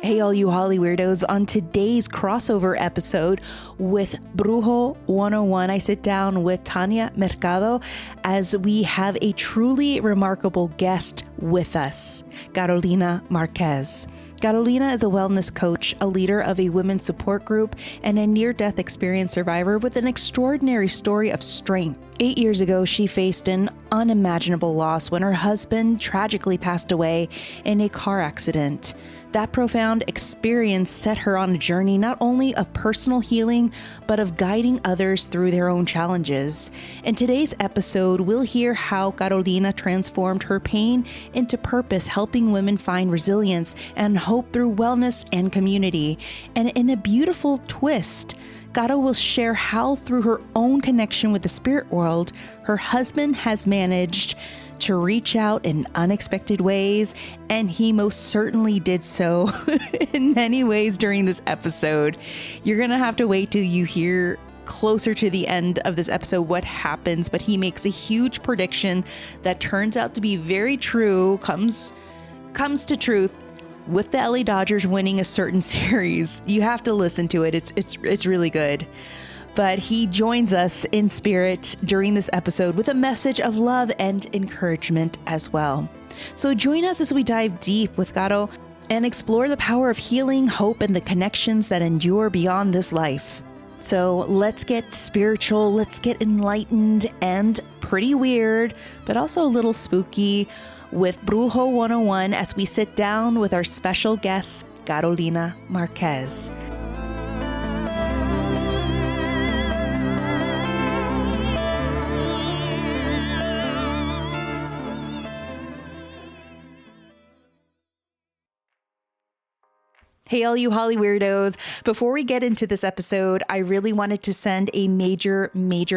Hey, all you Hollyweirdos. On today's crossover episode with Brujo 101, I sit down with Thanya Mercado as we have a truly remarkable guest with us, CarolinaMarquez. Carolina is a wellness coach, a leader of a women's support group, and a near-death experience survivor with an extraordinary story of strength. 8 years ago, she faced an unimaginable loss when her husband tragically passed away in a car accident. That profound experience set her on a journey not only of personal healing, but of guiding others through their own challenges. In today's episode, we'll hear how Carolina transformed her pain into purpose, helping women find resilience and hope through wellness and community. And in a beautiful twist, Caro will share how, through her own connection with the spirit world, her husband has managed to reach out in unexpected ways, and he most certainly did so in many ways during this episode. You're gonna have to wait till you hear closer to the end of this episode what happens, but he makes a huge prediction that turns out to be very true, comes to truth, with the LA Dodgers winning a certain series. You have to listen to it. It's really good. But he joins us in spirit during this episode with a message of love and encouragement as well. So join us as we dive deep with Caro and explore the power of healing, hope, and the connections that endure beyond this life. So let's get spiritual, let's get enlightened and pretty weird, but also a little spooky with Brujo 101 as we sit down with our special guest, CarolinaMarquez. Hey, all you Hollyweirdos. Before we get into this episode, I really wanted to send a major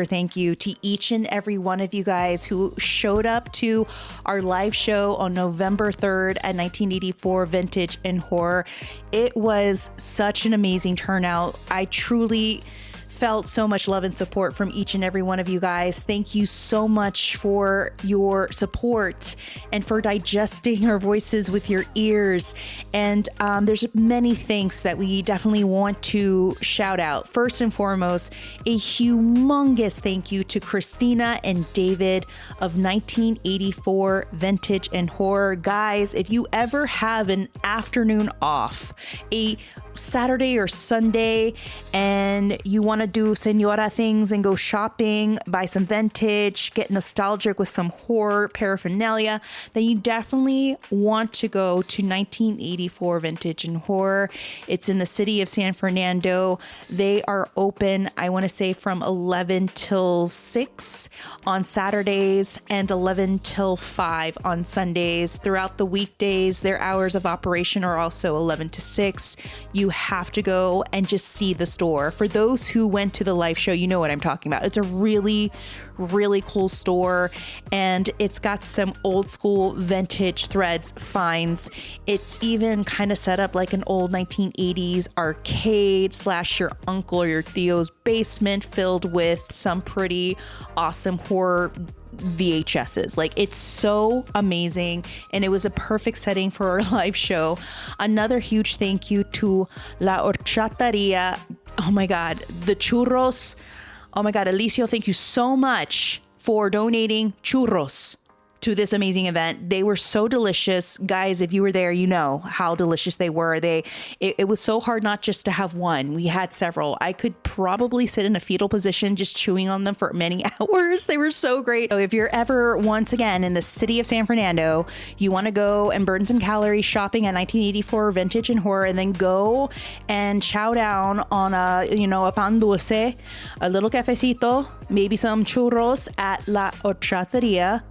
thank you to each and every one of you guys who showed up to our live show on November 3rd at 1984 Vintage and Horror. It was such an amazing turnout. I truly felt so much love and support from each and every one of you guys. Thank you so much for your support and for digesting our voices with your ears. And there's many thanks that we definitely want to shout out. First and foremost, a humongous thank you to Christina and David of 1984 Vintage and Horror. Guys, if you ever have an afternoon off, a Saturday or Sunday, and you want to do senora things and go shopping, buy some vintage, get nostalgic with some horror paraphernalia, then you definitely want to go to 1984 Vintage and Horror. It's in the city of San Fernando. They are open, I want to say, from 11 till 6 on Saturdays and 11 till 5 on Sundays. Throughout the weekdays, their hours of operation are also 11 to 6. You have to go and just see the store. For those who went to the live show, you know what I'm talking about. It's a really cool store, and it's got some old school vintage threads finds. It's even kind of set up like an old 1980s arcade / your uncle or your Theo's basement filled with some pretty awesome horror VHSs. Like, it's so amazing, and it was a perfect setting for our live show. Another huge thank you to La Horchateria. Oh my God, the churros. Oh my God, Alicio, thank you so much for donating churros to this amazing event. They were so delicious. Guys, if you were there, you know how delicious they were. It was so hard not just to have one. We had several. I could probably sit in a fetal position just chewing on them for many hours. They were so great. So if you're ever, once again, in the city of San Fernando, you want to go and burn some calories shopping at 1984 Vintage and Horror, and then go and chow down on a pan dulce, a little cafecito, maybe some churros at La Horchateria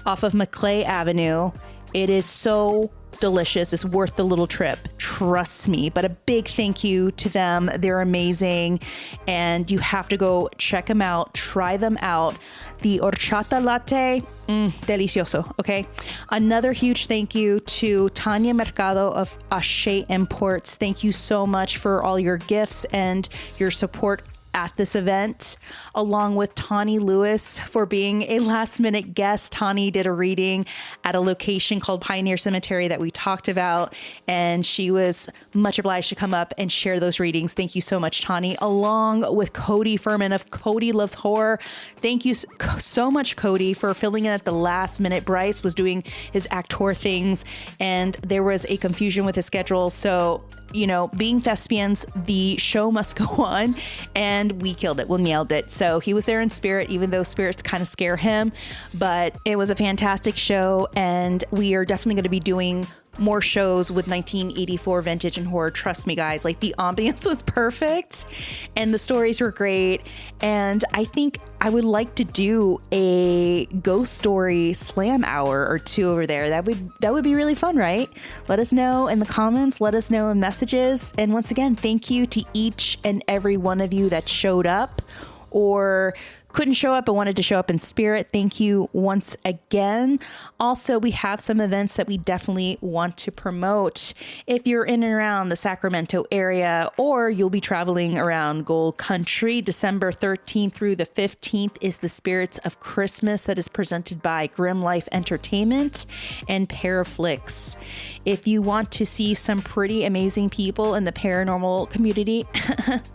off of Maclay Avenue. It is so delicious. It's worth the little trip. Trust me. But a big thank you to them. They're amazing. And you have to go check them out. Try them out. The horchata latte, delicioso. Okay. Another huge thank you to Thanya Mercado of Ashe Imports. Thank you so much for all your gifts and your support at this event, along with Tawny Lewis for being a last minute guest. Tawny did a reading at a location called Pioneer Cemetery that we talked about, and she was much obliged to come up and share those readings. Thank you so much, Tawny, along with Cody Furman of Cody Loves Horror. Thank you so much, Cody, for filling in at the last minute. Bryce was doing his actor things, and there was a confusion with his schedule. So, you know, being thespians, the show must go on, and we killed it. We nailed it. So he was there in spirit, even though spirits kind of scare him. But it was a fantastic show, and we are definitely going to be doing more shows with 1984 vintage and horror. Trust me, guys, like the ambience was perfect and the stories were great. And I think I would like to do a ghost story slam hour or two over there. That would be really fun, right? Let us know in the comments, let us know in messages. And once again, thank you to each and every one of you that showed up or couldn't show up but wanted to show up in spirit. Thank you once again. Also, we have some events that we definitely want to promote. If you're in and around the Sacramento area, or you'll be traveling around Gold Country, December 13th through the 15th is the Spirits of Christmas that is presented by Grim Life Entertainment and Paraflix. If you want to see some pretty amazing people in the paranormal community,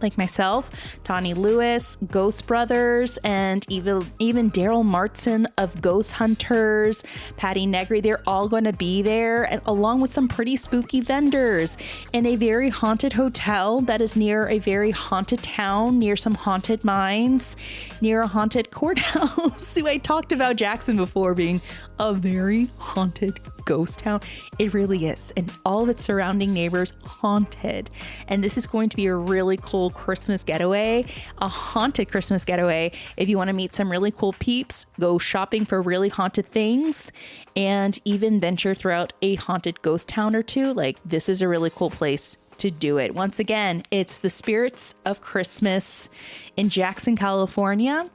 like myself, Tawny Lewis, Ghost Brothers, and even Daryl Martin of Ghost Hunters, Patty Negri, they're all going to be there, and along with some pretty spooky vendors in a very haunted hotel that is near a very haunted town, near some haunted mines, near a haunted courthouse. See, I talked about Jackson before being a very haunted ghost town. It really is. And all of its surrounding neighbors haunted. And this is going to be a really cool Christmas getaway, a haunted Christmas getaway. If you want to meet some really cool peeps, go shopping for really haunted things, and even venture throughout a haunted ghost town or two. Like, this is a really cool place to do it. Once again, it's the Spirits of Christmas in Jackson, California.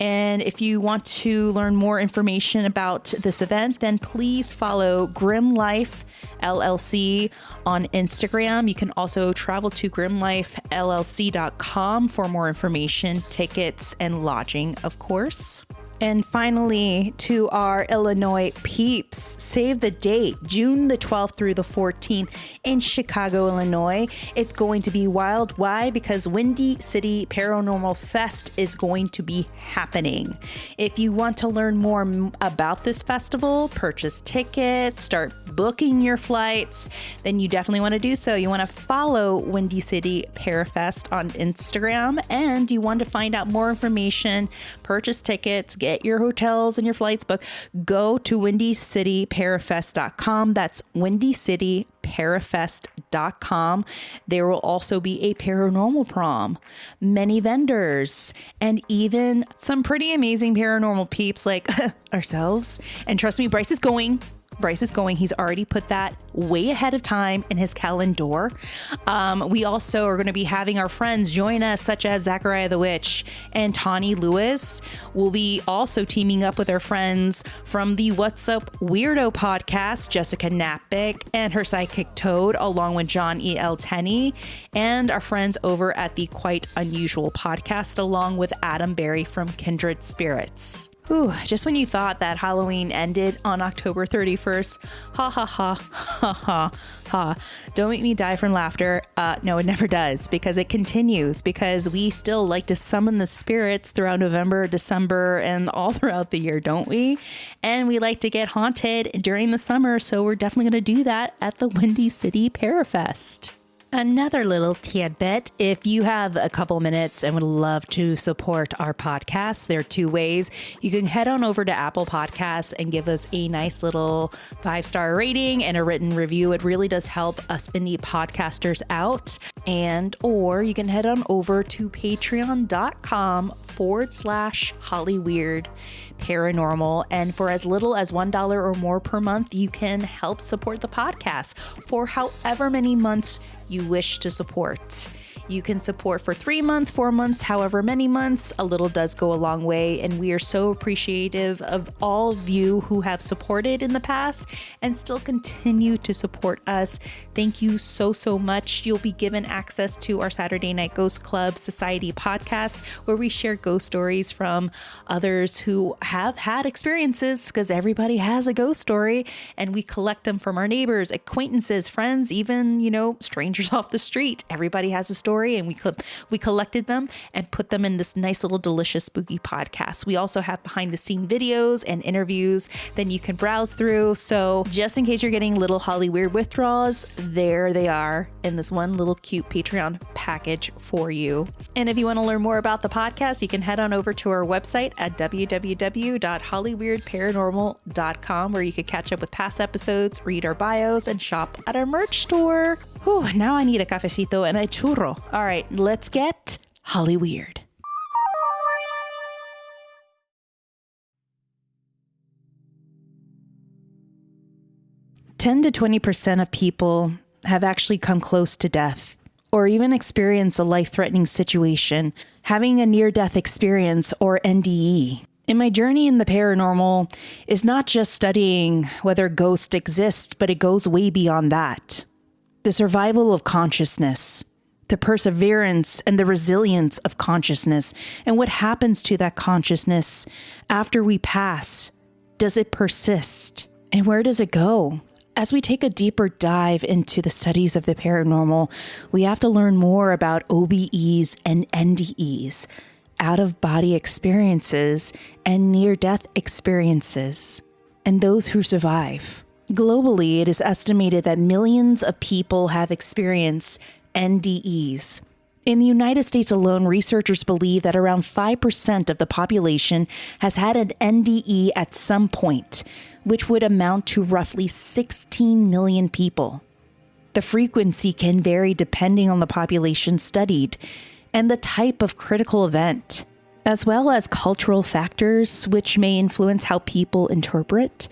And if you want to learn more information about this event, then please follow Grim Life LLC on Instagram. You can also travel to grimlifellc.com for more information, tickets, and lodging, of course. And finally, to our Illinois peeps, save the date, June the 12th through the 14th in Chicago, Illinois. It's going to be wild. Why? Because Windy City Paranormal Fest is going to be happening. If you want to learn more about this festival, purchase tickets, start booking your flights, then you definitely want to do so. You want to follow Windy City Parafest on Instagram, and you want to find out more information, purchase tickets, get your hotels and your flights booked, go to windycityparafest.com. That's windycityparafest.com. There will also be a paranormal prom, many vendors, and even some pretty amazing paranormal peeps like ourselves. And trust me, Bryce is going. He's already put that way ahead of time in his calendar. We also are going to be having our friends join us, such as Zachariah the Witch and Tawny Lewis. We'll be also teaming up with our friends from the What's Up Weirdo podcast, Jessica Knappich and her sidekick Toad, along with John E.L. Tenney, and our friends over at the Quite Unusual podcast, along with Adam Berry from Kindred Spirits. Ooh, just when you thought that Halloween ended on October 31st, ha ha ha ha ha ha. Don't make me die from laughter. No, it never does, because it continues, because we still like to summon the spirits throughout November, December, and all throughout the year, don't we? And we like to get haunted during the summer, so we're definitely going to do that at the Windy City Parafest. Another little tidbit, if you have a couple minutes and would love to support our podcast, there are two ways. You can head on over to Apple Podcasts and give us a nice little 5-star rating and a written review. It really does help us indie podcasters out. Or you can head on over to patreon.com/Hollyweird Paranormal, and for as little as $1 or more per month, you can help support the podcast. For however many months you wish to support. You can support for 3 months, 4 months, however many months. A little does go a long way, and we are so appreciative of all of you who have supported in the past and still continue to support us. Thank you so, so much. You'll be given access to our Saturday Night Ghost Club Society podcast, where we share ghost stories from others who have had experiences, because everybody has a ghost story, and we collect them from our neighbors, acquaintances, friends, even, strangers off the street. Everybody has a story, and we collected them and put them in this nice little delicious spooky podcast. We also have behind the scene videos and interviews that you can browse through. So just in case you're getting little Hollyweird withdrawals, there they are in this one little cute Patreon package for you. And if you want to learn more about the podcast, you can head on over to our website at www.hollyweirdparanormal.com, where you can catch up with past episodes, read our bios, and shop at our merch store. Whew, now I need a cafecito and a churro. All right, let's get Hollyweird. (10 to 20% of people have actually come close to death or even experienced a life-threatening situation, having a near-death experience or NDE. In my journey in the paranormal is not just studying whether ghosts exist, but it goes way beyond that. The survival of consciousness, the perseverance and the resilience of consciousness, and what happens to that consciousness after we pass. Does it persist? And where does it go? As we take a deeper dive into the studies of the paranormal, we have to learn more about OBEs and NDEs, out-of-body experiences and near-death experiences, and those who survive. Globally, it is estimated that millions of people have experienced NDEs. In the United States alone, researchers believe that around 5% of the population has had an NDE at some point, which would amount to roughly 16 million people. The frequency can vary depending on the population studied and the type of critical event, as well as cultural factors which may influence how people interpret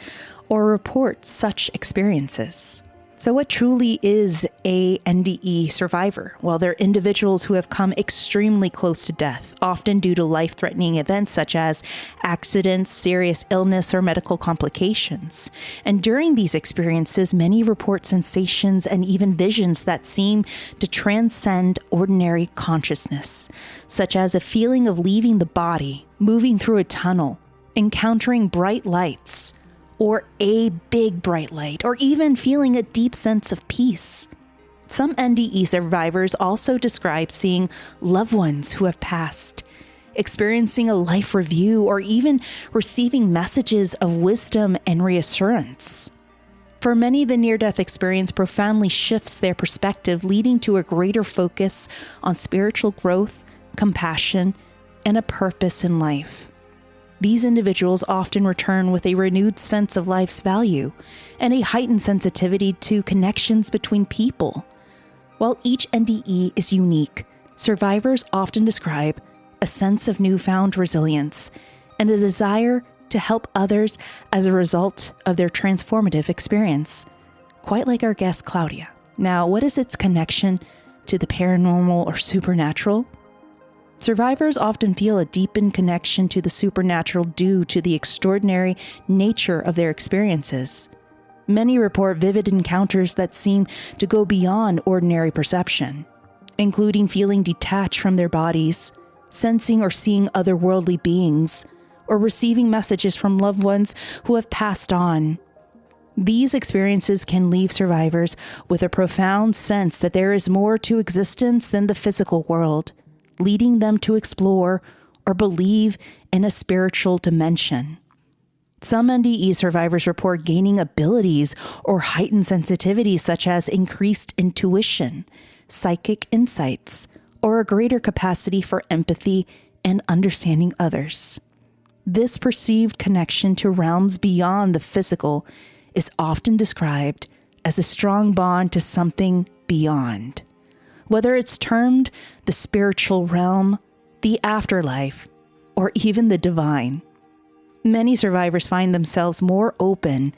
or report such experiences. So what truly is a NDE survivor? Well, they're individuals who have come extremely close to death, often due to life-threatening events such as accidents, serious illness, or medical complications. And during these experiences, many report sensations and even visions that seem to transcend ordinary consciousness, such as a feeling of leaving the body, moving through a tunnel, encountering bright lights, or a big bright light, or even feeling a deep sense of peace. Some NDE survivors also describe seeing loved ones who have passed, experiencing a life review, or even receiving messages of wisdom and reassurance. For many, the near-death experience profoundly shifts their perspective, leading to a greater focus on spiritual growth, compassion, and a purpose in life. These individuals often return with a renewed sense of life's value and a heightened sensitivity to connections between people. While each NDE is unique, survivors often describe a sense of newfound resilience and a desire to help others as a result of their transformative experience, quite like our guest Claudia. Now, what is its connection to the paranormal or supernatural? Survivors often feel a deepened connection to the supernatural due to the extraordinary nature of their experiences. Many report vivid encounters that seem to go beyond ordinary perception, including feeling detached from their bodies, sensing or seeing otherworldly beings, or receiving messages from loved ones who have passed on. These experiences can leave survivors with a profound sense that there is more to existence than the physical world, leading them to explore or believe in a spiritual dimension. Some NDE survivors report gaining abilities or heightened sensitivities such as increased intuition, psychic insights, or a greater capacity for empathy and understanding others. This perceived connection to realms beyond the physical is often described as a strong bond to something beyond. Whether it's termed the spiritual realm, the afterlife, or even the divine. Many survivors find themselves more open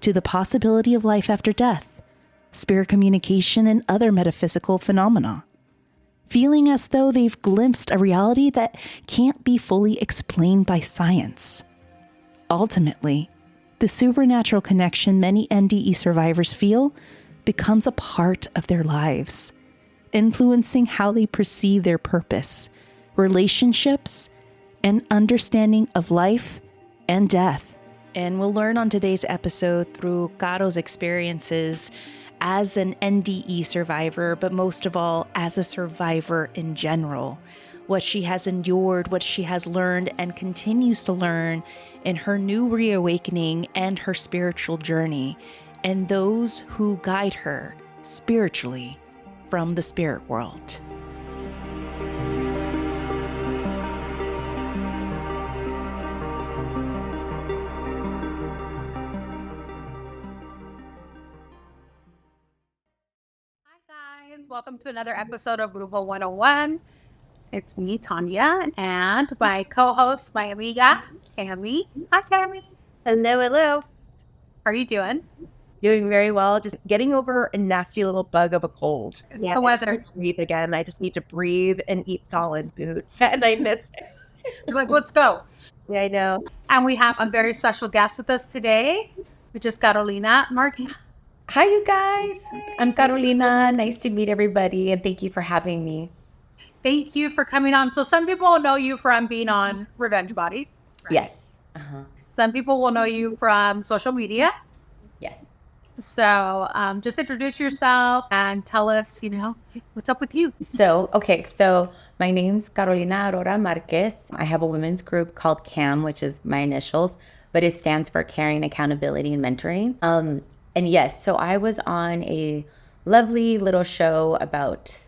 to the possibility of life after death, spirit communication, and other metaphysical phenomena, feeling as though they've glimpsed a reality that can't be fully explained by science. Ultimately, the supernatural connection many NDE survivors feel becomes a part of their lives, influencing how they perceive their purpose, relationships, and understanding of life and death. And we'll learn on today's episode through Caro's experiences as an NDE survivor, but most of all, as a survivor in general, what she has endured, what she has learned and continues to learn in her new reawakening and her spiritual journey, and those who guide her spiritually from the spirit world. Welcome to another episode of Brujo 101. It's me, Thanya, and my co-host, my amiga, Cami. Hi, Cami. Hello, hello. How are you doing? Doing very well. Just getting over a nasty little bug of a cold. Yeah, the weather. I just breathe again. I just need to breathe and eat solid foods. And I miss it. You're like, let's go. Yeah, I know. And we have a very special guest with us today, which is CarolinaMarquez. Hi, you guys. I'm Carolina. Nice to meet everybody, and thank you for having me. Thank you for coming on. So some people will know you from being on Revenge Body. Right? Yes. Some people will know you from social media. Yes. So just introduce yourself and tell us, what's up with you. So my name's Carolina Aurora Marquez. I have a women's group called CAM, which is my initials, but it stands for Caring, Accountability, and Mentoring. And yes, so I was on a lovely little show about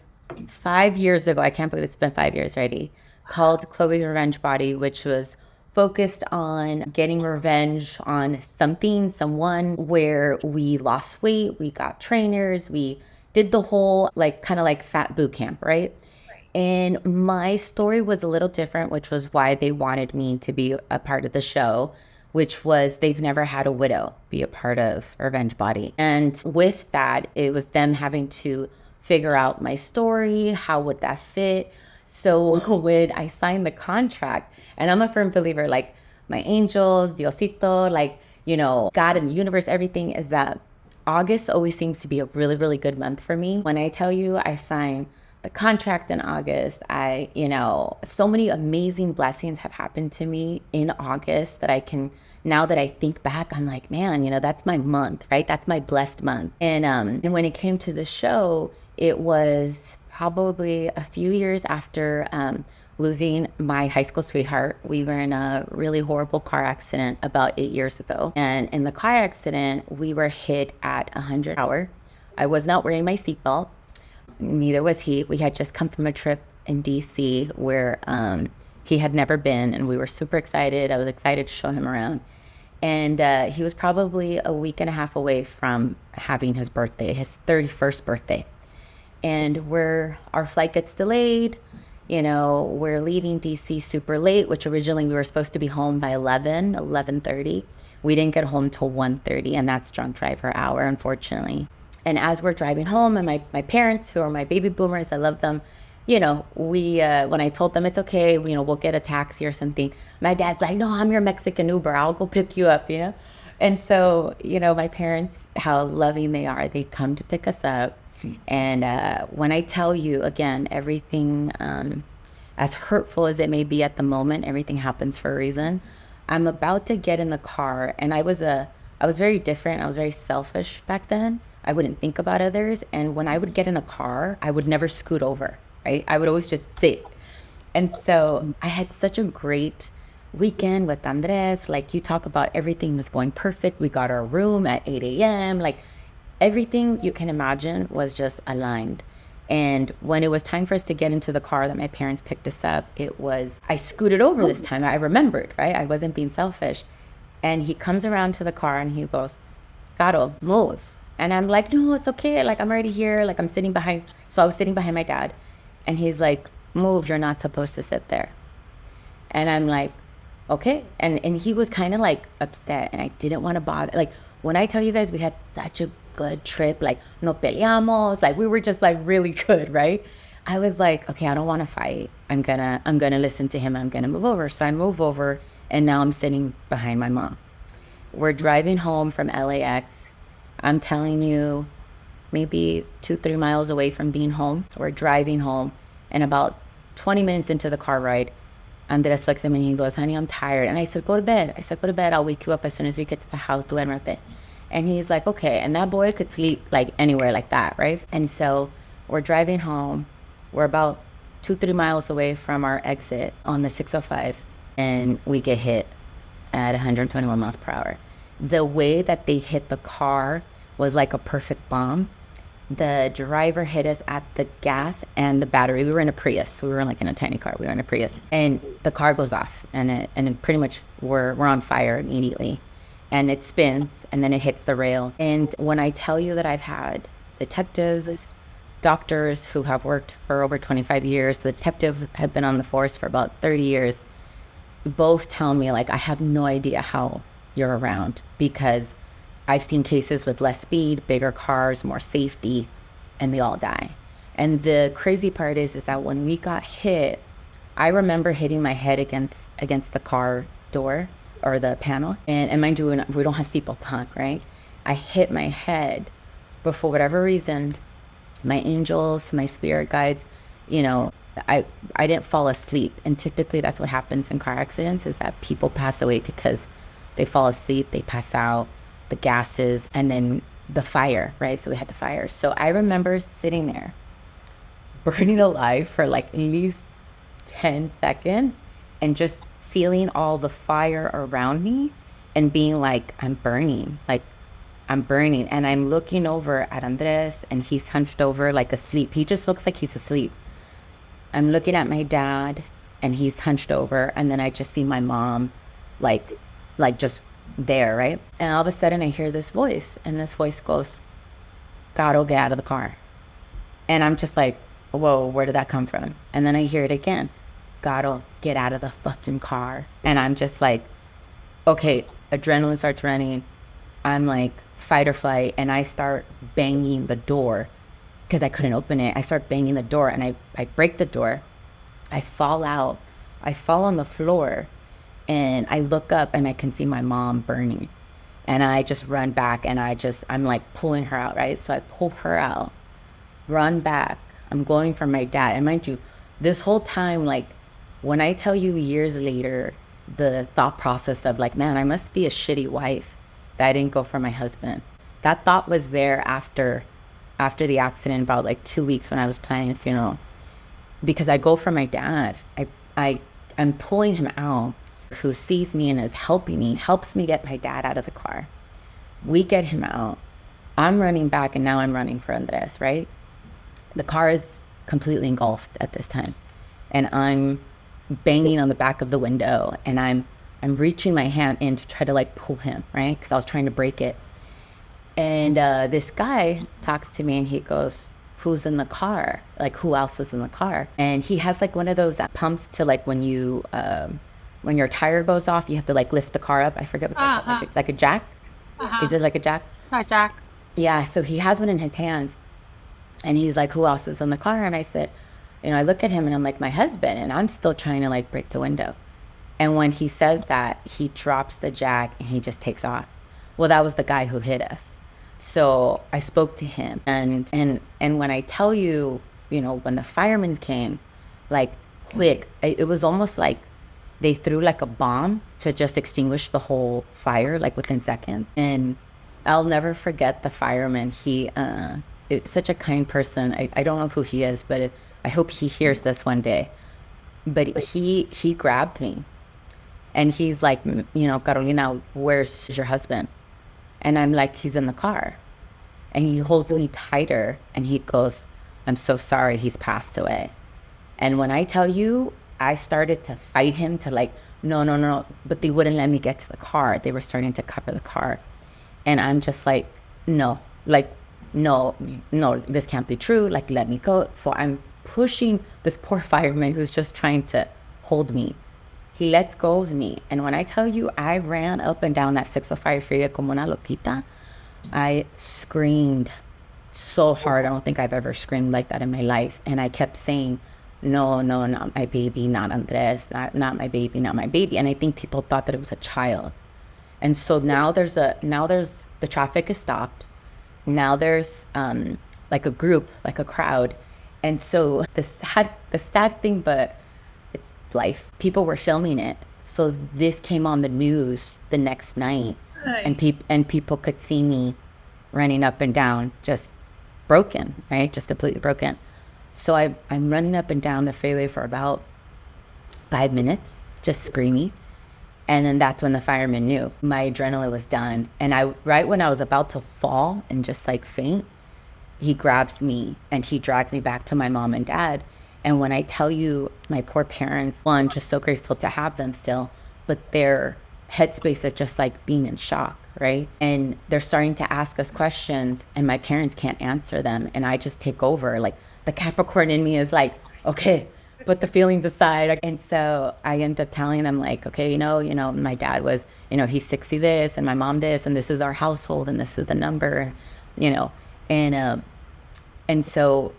5 years ago. I can't believe it's been 5 years already, called Chloe's Revenge Body, which was focused on getting revenge on someone, where we lost weight, we got trainers, we did the whole kind of fat boot camp, right? And my story was a little different, which was why they wanted me to be a part of the show, which was they've never had a widow be a part of Revenge Body. And with that, it was them having to figure out my story, how would that fit? So when I signed the contract, and I'm a firm believer, my angels, Diosito, God and the universe, everything, is that August always seems to be a really, really good month for me. When I tell you I signed the contract in August, so many amazing blessings have happened to me in August that now that I think back, I'm like, man, that's my month, right? That's my blessed month. And when it came to the show, it was probably a few years after losing my high school sweetheart. We were in a really horrible car accident about 8 years ago. And in the car accident, we were hit at 100 hour. I was not wearing my seatbelt. Neither was he. We had just come from a trip in DC where he had never been, and we were super excited. I was excited to show him around. And he was probably a week and a half away from having his birthday, his 31st birthday. And our flight gets delayed. We're leaving DC super late, which originally we were supposed to be home by 11:30. We didn't get home till 1:30, and that's drunk driver hour, unfortunately. And as we're driving home, and my parents, who are my baby boomers, I love them, when I told them it's okay, we'll get a taxi or something, my dad's like, no, I'm your Mexican Uber, I'll go pick you up, And so, my parents, how loving they are, they come to pick us up. And when I tell you, again, everything, as hurtful as it may be at the moment, everything happens for a reason. I'm about to get in the car, and I was very different. I was very selfish back then. I wouldn't think about others. And when I would get in a car, I would never scoot over, right? I would always just sit. And so I had such a great weekend with Andres. You talk about, everything was going perfect. We got our room at 8 a.m. Everything you can imagine was just aligned. And when it was time for us to get into the car that my parents picked us up, I scooted over this time. I remembered, right? I wasn't being selfish. And he comes around to the car and he goes, Caro, move. And I'm like, no, it's okay. I'm already here. I'm sitting behind. So I was sitting behind my dad. And he's like, move. You're not supposed to sit there. And I'm like, okay. And he was kind of upset. And I didn't want to bother. When I tell you guys, we had such a good trip. Like, no peleamos. Like, we were just like really good, right? I was like, okay, I don't want to fight. I'm gonna listen to him. I'm gonna move over. So I move over, and now I'm sitting behind my mom. We're driving home from LAX. I'm telling you, maybe 2-3 miles away from being home. We're driving home, and about 20 minutes into the car ride, Andres looks at me and he goes, honey, I'm tired. And I said, go to bed. Go to bed. I'll wake you up as soon as we get to the house. Duérmete. And he's like, okay. And that boy could sleep like anywhere like that, right? And so we're driving home. We're about 2-3 miles away from our exit on the 605, and we get hit at 121 miles per hour. The way that they hit the car was like a perfect bomb. The driver hit us at the gas and the battery. We were in a Prius. We weren't like in a tiny car. We were in a Prius. And the car goes off, and it pretty much we're on fire immediately. And it spins, and then it hits the rail. And when I tell you that I've had detectives, doctors who have worked for over 25 years, the detectives have been on the force for about 30 years, both tell me, like, I have no idea how you're around, because I've seen cases with less speed, bigger cars, more safety, and they all die. And the crazy part is that when we got hit, I remember hitting my head against the car door or the panel. And mind you, we don't have seatbelts on, right? I hit my head, but for whatever reason, my angels, my spirit guides, I didn't fall asleep. And typically that's what happens in car accidents, is that people pass away because they fall asleep, they pass out, the gases, and then the fire, right? So we had the fire. So I remember sitting there burning alive for like at least 10 seconds and just feeling all the fire around me and being like, I'm burning. And I'm looking over at Andres, and he's hunched over like asleep. He just looks like he's asleep. I'm looking at my dad, and he's hunched over, and then I just see my mom like just there, right? And all of a sudden I hear this voice, and this voice goes, Caro, get out of the car. And I'm just like, whoa, where did that come from? And then I hear it again, Caro, get out of the fucking car. And I'm just like, okay, adrenaline starts running. I'm like fight or flight, and I start banging the door because I couldn't open it. I start banging the door, and I break the door. I fall out. I fall on the floor, and I look up, and I can see my mom burning. And I just run back, and I'm like pulling her out, right? So I pull her out, run back. I'm going for my dad. And mind you, this whole time, like, when I tell you years later, the thought process of like, man, I must be a shitty wife that I didn't go for my husband. That thought was there after the accident, about like 2 weeks when I was planning the funeral, because I go for my dad. I'm pulling him out, who sees me and is helping me, helps me get my dad out of the car. We get him out. I'm running back, and now I'm running for Andres, right? The car is completely engulfed at this time, and I'm banging on the back of the window, and I'm reaching my hand in to try to like pull him, right? Because I was trying to break it. And this guy talks to me, and he goes, who's in the car? Like, who else is in the car? And he has like one of those pumps to like when you when your tire goes off, you have to like lift the car up. I forget what they're called. Like a jack? Is it like a jack? Not Jack. Yeah, so he has one in his hands, and he's like, who else is in the car? And I said, I look at him, and I'm like, my husband. And I'm still trying to like break the window. And when he says that, he drops the jack, and he just takes off. Well, that was the guy who hit us. So I spoke to him, and when I tell you, when the firemen came, like quick, it was almost like they threw like a bomb to just extinguish the whole fire, like within seconds. And I'll never forget the fireman. He it's such a kind person. I don't know who he is, but I hope he hears this one day. But he grabbed me, and he's like, Carolina, where's your husband? And I'm like, he's in the car. And he holds me tighter, and he goes, I'm so sorry, he's passed away. And when I tell you, I started to fight him to like, no. But they wouldn't let me get to the car. They were starting to cover the car. And I'm just like, no, this can't be true. Like, let me go. So I'm pushing this poor fireman who's just trying to hold me. He lets go of me. And when I tell you, I ran up and down that 605 freeway como una loquita. I screamed so hard. I don't think I've ever screamed like that in my life. And I kept saying, no, no, not my baby, not Andres, not my baby, not my baby. And I think people thought that it was a child. And so now the traffic is stopped. Now there's like a group, like a crowd. And so the sad thing, but it's life. People were filming it. So this came on the news the next night, and people could see me running up and down, just broken, right? Just completely broken. So I'm running up and down the freeway for about 5 minutes, just screaming. And then that's when the fireman knew my adrenaline was done. And right when I was about to fall and just like faint, he grabs me and he drags me back to my mom and dad. And when I tell you, my poor parents, well, I'm just so grateful to have them still, but their headspace of just like being in shock, right? And they're starting to ask us questions and my parents can't answer them. And I just take over. Like the Capricorn in me is like, okay, put the feelings aside. And so I end up telling them like, okay, my dad was, he's 60 this and my mom this, and this is our household and this is the number, and so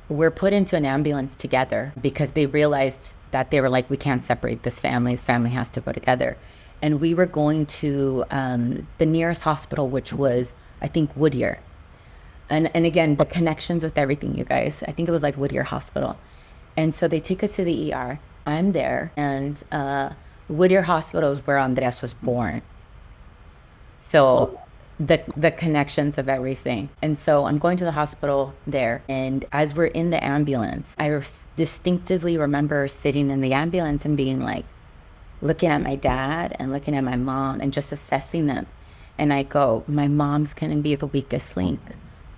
we're put into an ambulance together because they realized that they were like, we can't separate this family. This family has to go together. And we were going to the nearest hospital, which was, I think, Whittier. And again, the connections with everything, you guys. I think it was like Whittier Hospital. And so they take us to the ER. I'm there. And Whittier Hospital is where Andres was born. So the connections of everything. And so I'm going to the hospital there. And as we're in the ambulance, I distinctively remember sitting in the ambulance and being like, looking at my dad and looking at my mom and just assessing them. And I go, my mom's going to be the weakest link.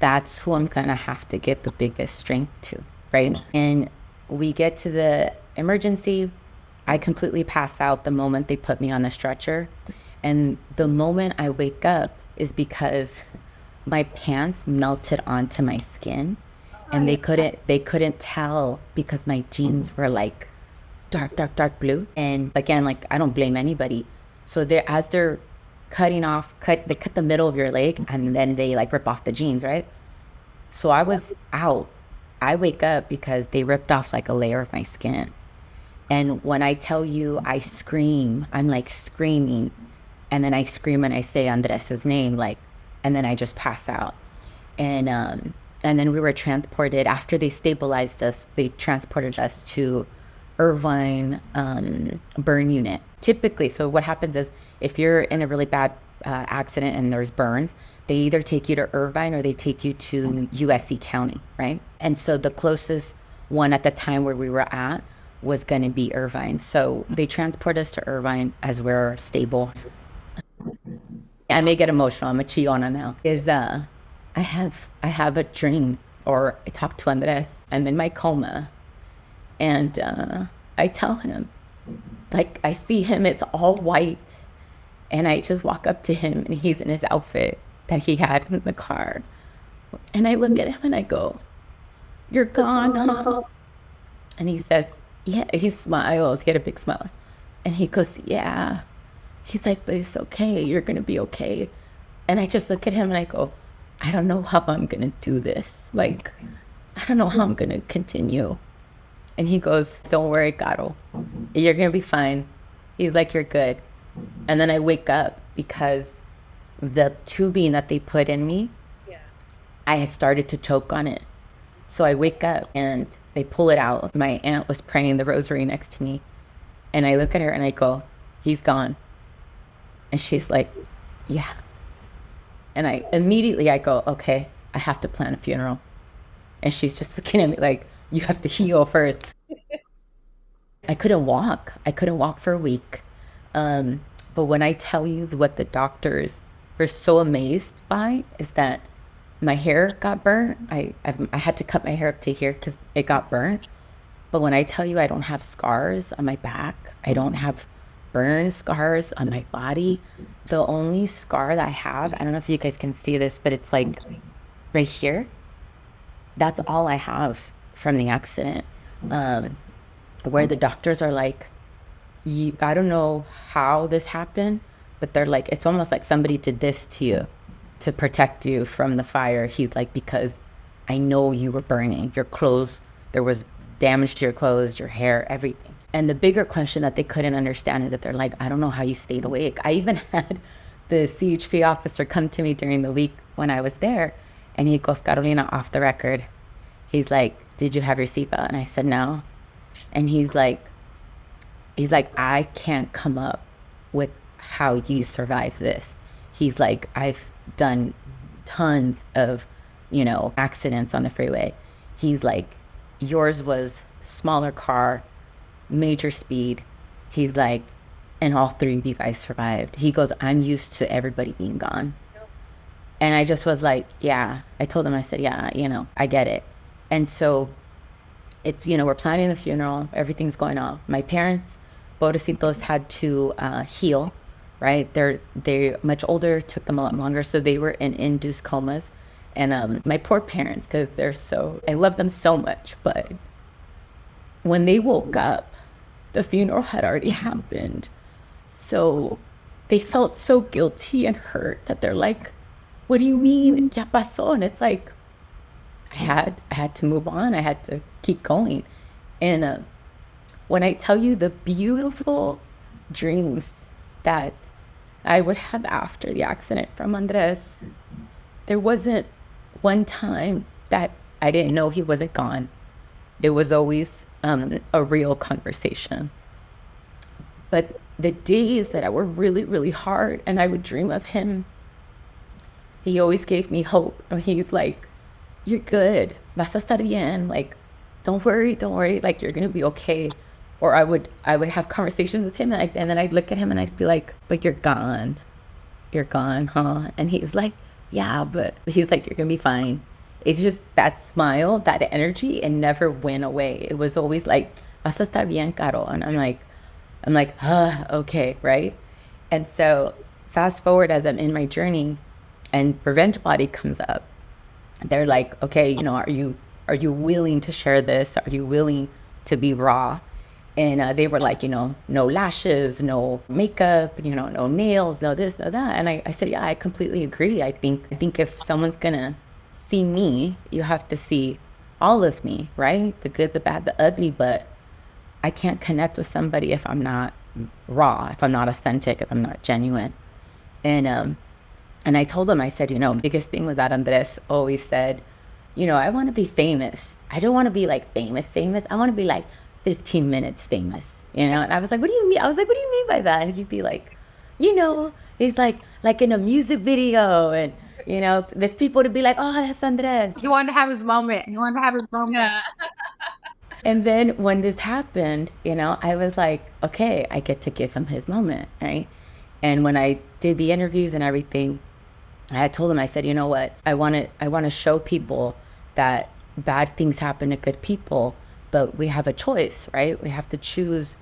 That's who I'm going to have to give the biggest strength to, right? And we get to the emergency. I completely pass out the moment they put me on the stretcher. And the moment I wake up is because my pants melted onto my skin. And they couldn't tell because my jeans were like dark blue. And again, like, I don't blame anybody. So as they're cutting off, they cut the middle of your leg and then they like rip off the jeans, right? So I was out. I wake up because they ripped off like a layer of my skin. And when I tell you I scream, I'm like screaming. And then I scream and I say Andres's name, like, and then I just pass out. And then we were transported, after they stabilized us, they transported us to Irvine burn unit. Typically, so what happens is if you're in a really bad accident and there's burns, they either take you to Irvine or they take you to USC County, right? And so the closest one at the time where we were at was going to be Irvine. So they transport us to Irvine as we're stable. I may get emotional. I'm a Chiona now. I have a dream, or I talk to Andres. I'm in my coma. And I tell him, like, I see him, it's all white. And I just walk up to him and he's in his outfit that he had in the car. And I look at him and I go, "You're gone, huh?" And he says, yeah, he smiles. He had a big smile. And he goes, "Yeah." He's like, "But it's okay. You're going to be okay." And I just look at him and I go, I don't know how I'm going to do this. Like, I don't know how I'm going to continue. And he goes, "Don't worry, Caro. You're going to be fine." He's like, "You're good." And then I wake up because the tubing that they put in me, I had started to choke on it. So I wake up and they pull it out. My aunt was praying the rosary next to me. And I look at her and I go, "He's gone." And she's like, "Yeah." And I immediately go, "Okay, I have to plan a funeral." And she's just looking at me like, "You have to heal first." I couldn't walk. I couldn't walk for a week. But when I tell you what the doctors were so amazed by is that my hair got burnt. I had to cut my hair up to here because it got burnt. But when I tell you I don't have scars on my back, I don't have burn scars on my body. The only scar that I have, I don't know if you guys can see this, but it's like right here. That's all I have from the accident. Where the doctors are like, I don't know how this happened, but they're like, it's almost like somebody did this to you. to protect you from the fire. He's like, because I know you were burning. Your clothes, there was damage to your clothes, your hair, everything. And the bigger question that they couldn't understand is that they're like, I don't know how you stayed awake. I even had the CHP officer come to me during the week when I was there, and he goes, Carolina, off the record, he's like, did you have your seatbelt? And I said, no. And he's like, I can't come up with how you survive this. He's like, I've done tons of, accidents on the freeway. He's like, yours was smaller car, major speed. He's like, and all three of you guys survived. He goes, I'm used to everybody being gone. And I just was like, yeah. I told him, I said, yeah, I get it. And so it's, we're planning the funeral. Everything's going on. My parents, pobrecitos, had to heal, right? They're much older, took them a lot longer. So they were in induced comas. And my poor parents, because I love them so much. But when they woke up, the funeral had already happened. So they felt so guilty and hurt that they're like, what do you mean? Ya pasó? And it's like, I had to move on. I had to keep going. And when I tell you the beautiful dreams that I would have after the accident from Andres, there wasn't one time that I didn't know he wasn't gone. It was always a real conversation. But the days that were really, really hard and I would dream of him, he always gave me hope. He's like, you're good. Vas a estar bien. Like, don't worry. Like, you're going to be okay. Or I would have conversations with him and then I'd look at him and I'd be like, but you're gone. You're gone, huh? And he's like, yeah, but he's like, you're going to be fine. It's just that smile, that energy, it never went away. It was always like, vas a estar bien, Caro. And I'm like, okay, right? And so fast forward as I'm in my journey and Revenge Body comes up. They're like, okay, are you willing to share this? Are you willing to be raw? And they were like, no lashes, no makeup, no nails, no this, no that. And I said, yeah, I completely agree. I think if someone's gonna see me, you have to see all of me, right? The good, the bad, the ugly. But I can't connect with somebody if I'm not raw, if I'm not authentic, if I'm not genuine. And I told him, I said, biggest thing was that Andres always said, I want to be famous. I don't want to be like famous. I want to be like 15 minutes famous, And I was like, what do you mean? I was like, what do you mean by that? And he'd be like, he's like in a music video and, there's people to be like, oh, that's Andres. He wanted to have his moment. Yeah. And then when this happened, I was like, okay, I get to give him his moment, right? And when I did the interviews and everything, I told him, I said, you know what? I want to show people that bad things happen to good people, but we have a choice, right? We have to choose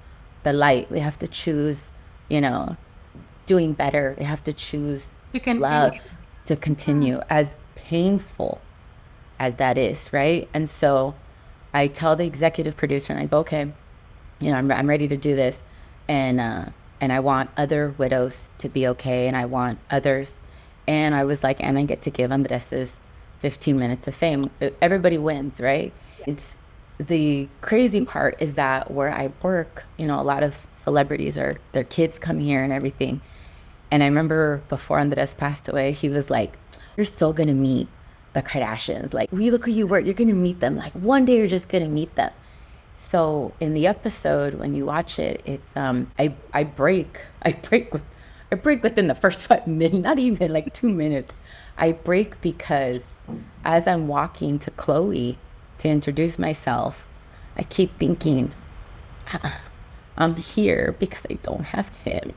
the light. We have to choose, doing better. We have to choose love to continue, as painful as that is, right? And so I tell the executive producer, and I go, okay, I'm ready to do this, and I want other widows to be okay, and I want others, and I was like, and I get to give Andres's 15 minutes of fame. Everybody wins, right? It's the crazy part is that where I work, a lot of celebrities their kids come here and everything. And I remember before Andres passed away, he was like, you're still gonna meet the Kardashians. Like, we look where you work, you're gonna meet them. Like, one day you're just gonna meet them. So in the episode, when you watch it, it's I break within the first 5 minutes, not even like 2 minutes. I break because as I'm walking to Chloe to introduce myself, I keep thinking, I'm here because I don't have him.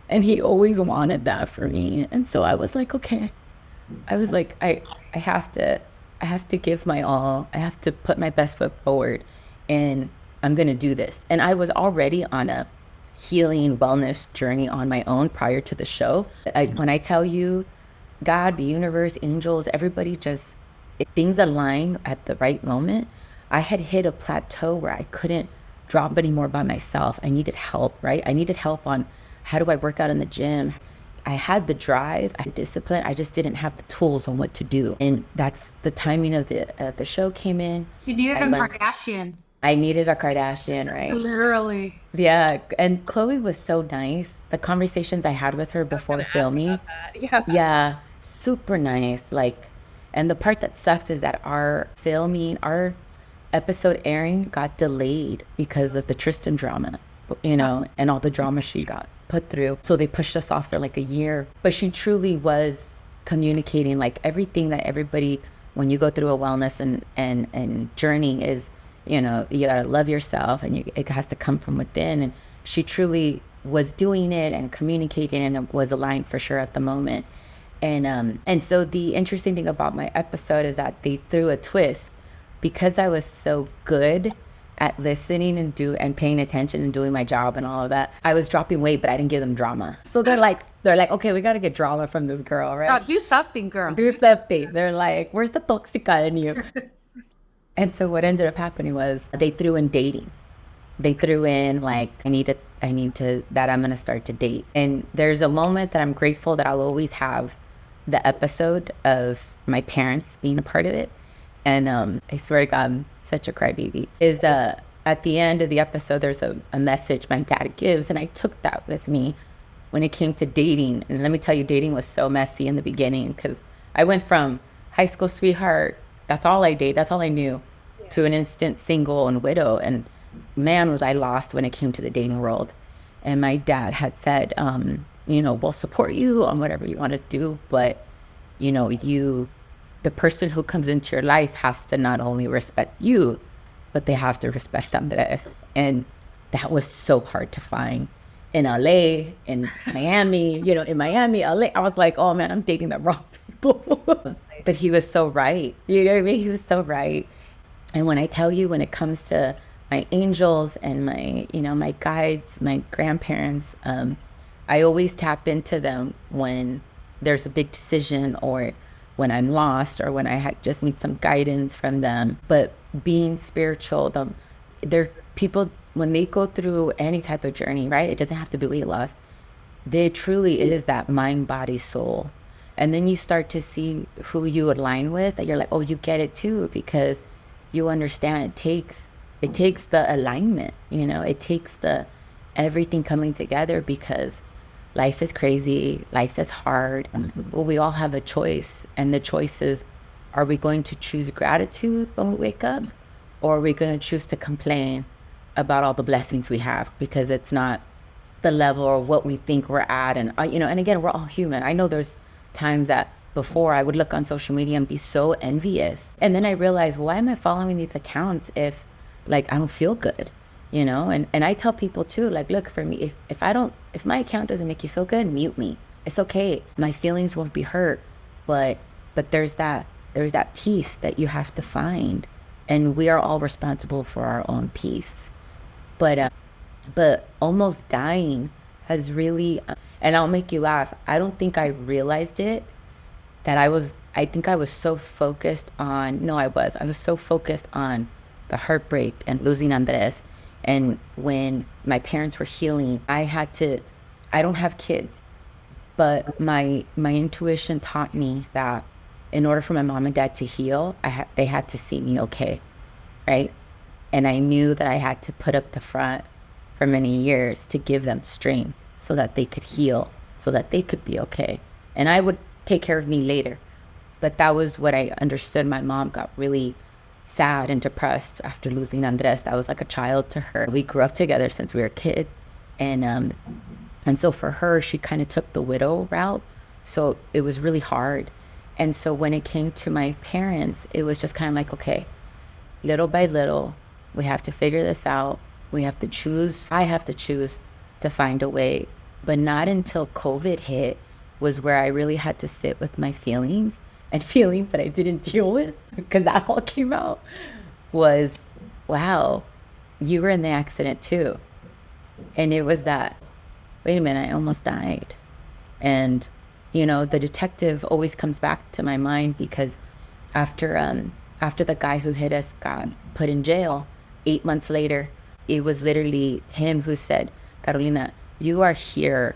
And he always wanted that for me. And so I was like, okay. I was like, I have to give my all. I have to put my best foot forward, and I'm going to do this. And I was already on a healing wellness journey on my own prior to the show. When I tell you, God, the universe, angels, everybody just, things align at the right moment. I had hit a plateau where I couldn't drop anymore by myself. I needed help, right? I needed help on how do I work out in the gym? I had the drive, I had discipline. I just didn't have the tools on what to do. And that's the timing of the show came in. You needed I a learned- Kardashian. I needed a Kardashian, right? Literally. Yeah. And Chloe was so nice. The conversations I had with her before filming. Yeah. Yeah. Super nice. Like, and the part that sucks is that our episode airing got delayed because of the Tristan drama, and all the drama she got put through. So they pushed us off for like a year. But she truly was communicating like everything that everybody, when you go through a wellness and journey, is, you gotta love yourself, and it has to come from within. And she truly was doing it and communicating, and it was aligned for sure at the moment. And so the interesting thing about my episode is that they threw a twist because I was so good at listening and paying attention and doing my job and all of that. I was dropping weight, but I didn't give them drama. So they're like, okay, we got to get drama from this girl, right? Oh, do something, girl. Do something. They're like, where's the toxica in you? And so what ended up happening was they threw in dating. They threw in like, that I'm going to start to date. And there's a moment that I'm grateful that I'll always have the episode of my parents being a part of it. And I swear to God, I'm such a crybaby. Is at the end of the episode, there's a message my dad gives, and I took that with me when it came to dating. And let me tell you, dating was so messy in the beginning because I went from high school sweetheart, that's all I dated, that's all I knew, to an instant single and widow. And man, was I lost when it came to the dating world. And my dad had said, we'll support you on whatever you want to do, but the person who comes into your life has to not only respect you, but they have to respect Andres. And that was so hard to find in LA, in Miami, in Miami, LA. I was like, oh man, I'm dating the wrong people. But he was so right. You know what I mean? He was so right. And when I tell you, when it comes to my angels and my guides, my grandparents, I always tap into them when there's a big decision, or when I'm lost, or when I just need some guidance from them. But being spiritual, they're people, when they go through any type of journey, right? It doesn't have to be weight loss. There truly is that mind, body, soul. And then you start to see who you align with, that you're like, oh, you get it too, because you understand it takes the alignment, it takes the everything coming together, because life is crazy, life is hard, but we all have a choice. And the choice is, are we going to choose gratitude when we wake up, or are we going to choose to complain about all the blessings we have because it's not the level or what we think we're at? And and again, we're all human. I know there's times that before I would look on social media and be so envious, and then I realized, why am I following these accounts if I don't feel good? And I tell people too, look, for me, if my account doesn't make you feel good, mute me. It's okay. My feelings won't be hurt, but there's that peace that you have to find, and we are all responsible for our own peace. But almost dying has really, and I'll make you laugh, I don't think I realized it, I think I was so focused on, I was so focused on the heartbreak and losing Andres. And when my parents were healing, I don't have kids, but my intuition taught me that in order for my mom and dad to heal, they had to see me okay, right? And I knew that I had to put up the front for many years to give them strength so that they could heal, so that they could be okay. And I would take care of me later. But that was what I understood. My mom got really sad and depressed after losing Andres. That was like a child to her. We grew up together since we were kids. And so for her, she kind of took the widow route. So it was really hard. And so when it came to my parents, it was just kind of like, okay, little by little, we have to figure this out. I have to choose to find a way. But not until COVID hit was where I really had to sit with my feelings, and feelings that I didn't deal with, because that all came out, was, wow, you were in the accident too. And it was that, wait a minute, I almost died. And, the detective always comes back to my mind, because after the guy who hit us got put in jail, 8 months later, it was literally him who said, Carolina, you are here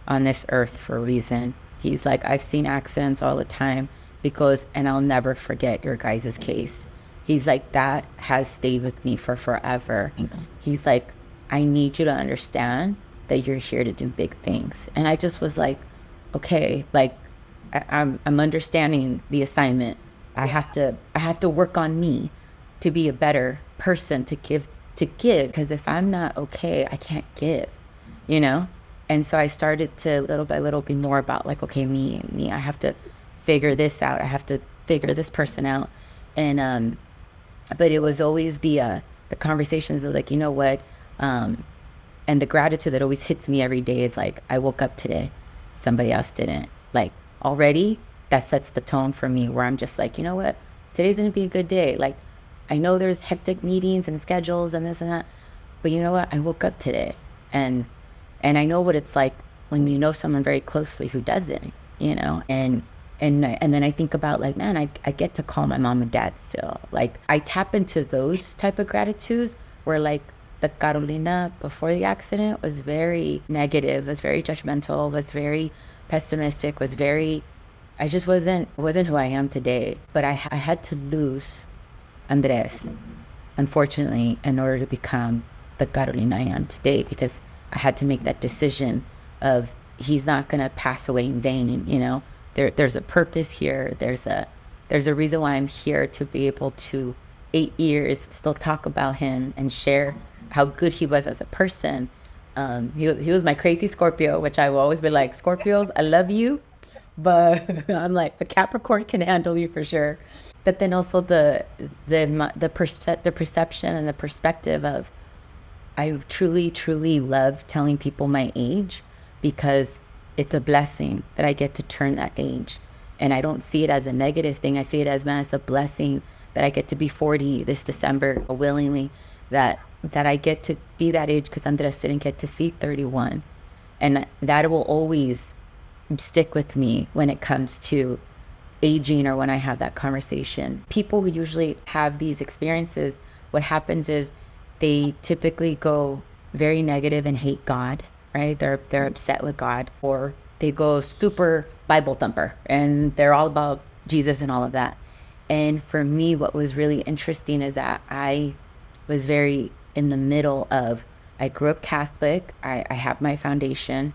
on this earth for a reason. He's like, I've seen accidents all the time because, and I'll never forget your guys' case. He's like, that has stayed with me for forever. He's like, I need you to understand that you're here to do big things. And I just was like, okay, like I'm understanding the assignment. I have to work on me to be a better person to give, because if I'm not okay, I can't give, you know? And so I started to little by little be more about like, okay, me, I have to figure this out. I have to figure this person out. And but it was always the conversations of like, you know what, and the gratitude that always hits me every day is like, I woke up today, somebody else didn't. Like already that sets the tone for me, where I'm just like, you know what, today's gonna be a good day. Like I know there's hectic meetings and schedules and this and that, but you know what, I woke up today. And I know what it's like when you know someone very closely who doesn't, you know. And then I think about like, man, I get to call my mom and dad still. Like I tap into those type of gratitudes where like the Carolina before the accident was very negative, was very judgmental, was very pessimistic, was very, I just wasn't who I am today. But I had to lose Andres, unfortunately, in order to become the Carolina I am today, because I had to make that decision of he's not going to pass away in vain, you know. There's a purpose here. There's a reason why I'm here, to be able to 8 years still talk about him and share how good he was as a person. He was my crazy Scorpio, which I will always be like, Scorpios, I love you, but I'm like, the Capricorn can handle you for sure. But then also the perception and the perspective of, I truly, truly love telling people my age, because it's a blessing that I get to turn that age. And I don't see it as a negative thing. I see it as, man, it's a blessing that I get to be 40 this December willingly, that I get to be that age, because Andres didn't get to see 31. And that will always stick with me when it comes to aging, or when I have that conversation. People who usually have these experiences, what happens is they typically go very negative and hate God, right? They're upset with God, or they go super Bible thumper and they're all about Jesus and all of that. And for me, what was really interesting is that I was very in the middle of, I grew up Catholic, I have my foundation,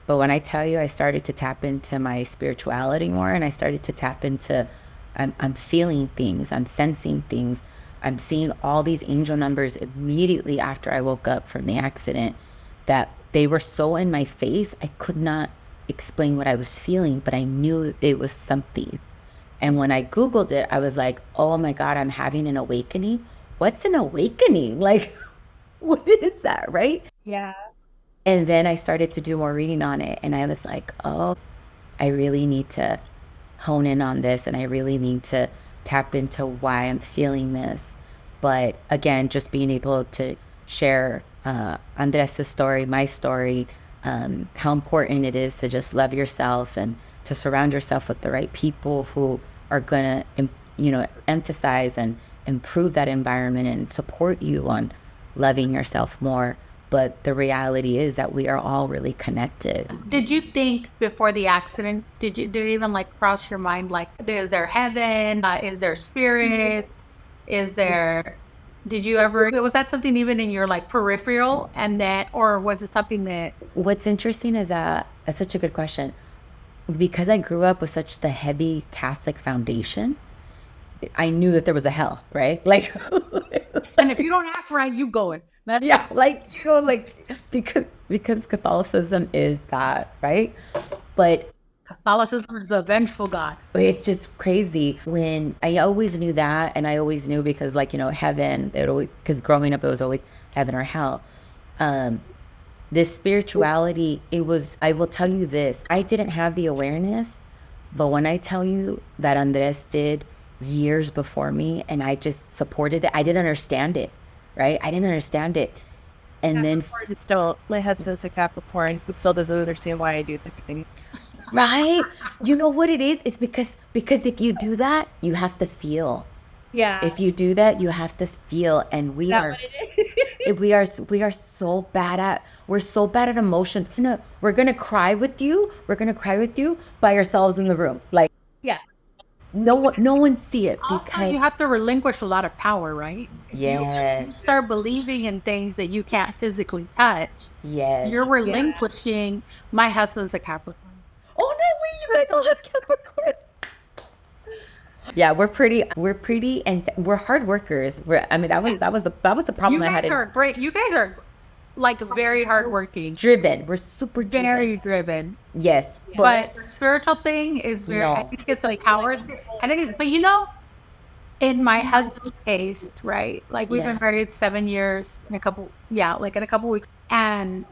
but when I tell you, I started to tap into my spirituality more, and I started to tap into, I'm feeling things, I'm sensing things, I'm seeing all these angel numbers immediately after I woke up from the accident, that they were so in my face, I could not explain what I was feeling, but I knew it was something. And when I Googled it, I was like, oh my God, I'm having an awakening. What's an awakening? Like, what is that, right? Yeah. And then I started to do more reading on it, and I was like, oh, I really need to hone in on this, and I really need to tap into why I'm feeling this. But again, just being able to share Andres' story, my story, how important it is to just love yourself and to surround yourself with the right people who are going to, emphasize and improve that environment and support you on loving yourself more. But the reality is that we are all really connected. Did you think before the accident, did it even like cross your mind, like, is there heaven? Is there spirits? Did you ever, was that something even in your like peripheral, and that, or was it something that? What's interesting is that, that's such a good question. Because I grew up with such the heavy Catholic foundation, I knew that there was a hell, right? Like, And if you don't ask right, you going. yeah, like, sure, like, because Catholicism is that, right? But Catholicism is a vengeful God. it's just crazy. When I always knew that, and I always knew because, like, heaven, because growing up, it was always heaven or hell. This spirituality, I will tell you this, I didn't have the awareness, but when I tell you that Andres did years before me, and I just supported it, I didn't understand it, right? I didn't understand it. And then Still, my husband's a Capricorn, but still doesn't understand why I do the things. right? You know what it is? It's because if you do that, you have to feel. Yeah. If you do that, you have to feel. And we Is that are, what it is? We are so bad at emotions. We're gonna cry with you. We're gonna cry with you by ourselves in the room. Like, Yeah. no one see it Also, because you have to relinquish a lot of power, right? If you yes, start believing in things that you can't physically touch, yes. you're relinquishing. My husband's a Capricorn. Oh no, wait, you guys all have Capricorns. Yeah, we're pretty, and we're hard workers. I mean, that was the problem You I had. guys are great. You guys are like very hardworking, Driven. We're super driven. very driven. Yes, But the spiritual thing is very, I No. think it's like Howard. I think, but you know, in my husband's case, right? Like we've been married 7 years in in a couple weeks. And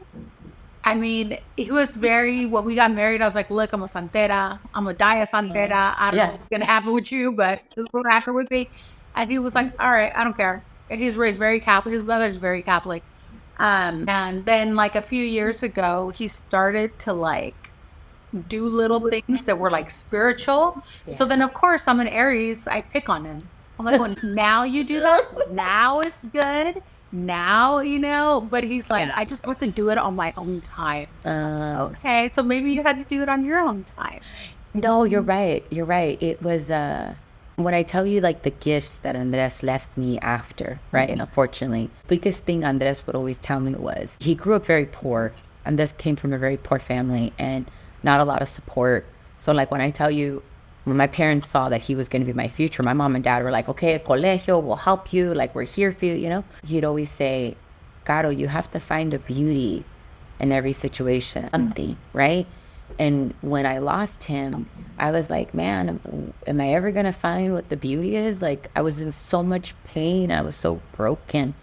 I mean, he was very, when we got married, I was like, look, I'm a santera. I'm a die a santera. I don't know what's going to happen with you, but this is what happened with me. And he was like, all right, I don't care. And he's raised very Catholic. His mother's very Catholic. And then like a few years ago, he started to like do little things that were like spiritual. So then of course I'm an Aries, I pick on him. I'm like, well, now you do that. Now it's good. Now, but he's like, I just have to do it on my own time. Okay, so maybe you had to do it on your own time. No, you're right. You're right. It was when I tell you like the gifts that Andres left me after, right? And unfortunately, biggest thing Andres would always tell me was he grew up very poor. Andres came from a very poor family and not a lot of support. So like when I tell you, when my parents saw that he was going to be my future, my mom and dad were like, okay, colegio, we'll help you. Like, we're here for you, He'd always say, Caro, you have to find the beauty in every situation, something, right? And when I lost him, I was like, man, am I ever going to find what the beauty is? Like, I was in so much pain. I was so broken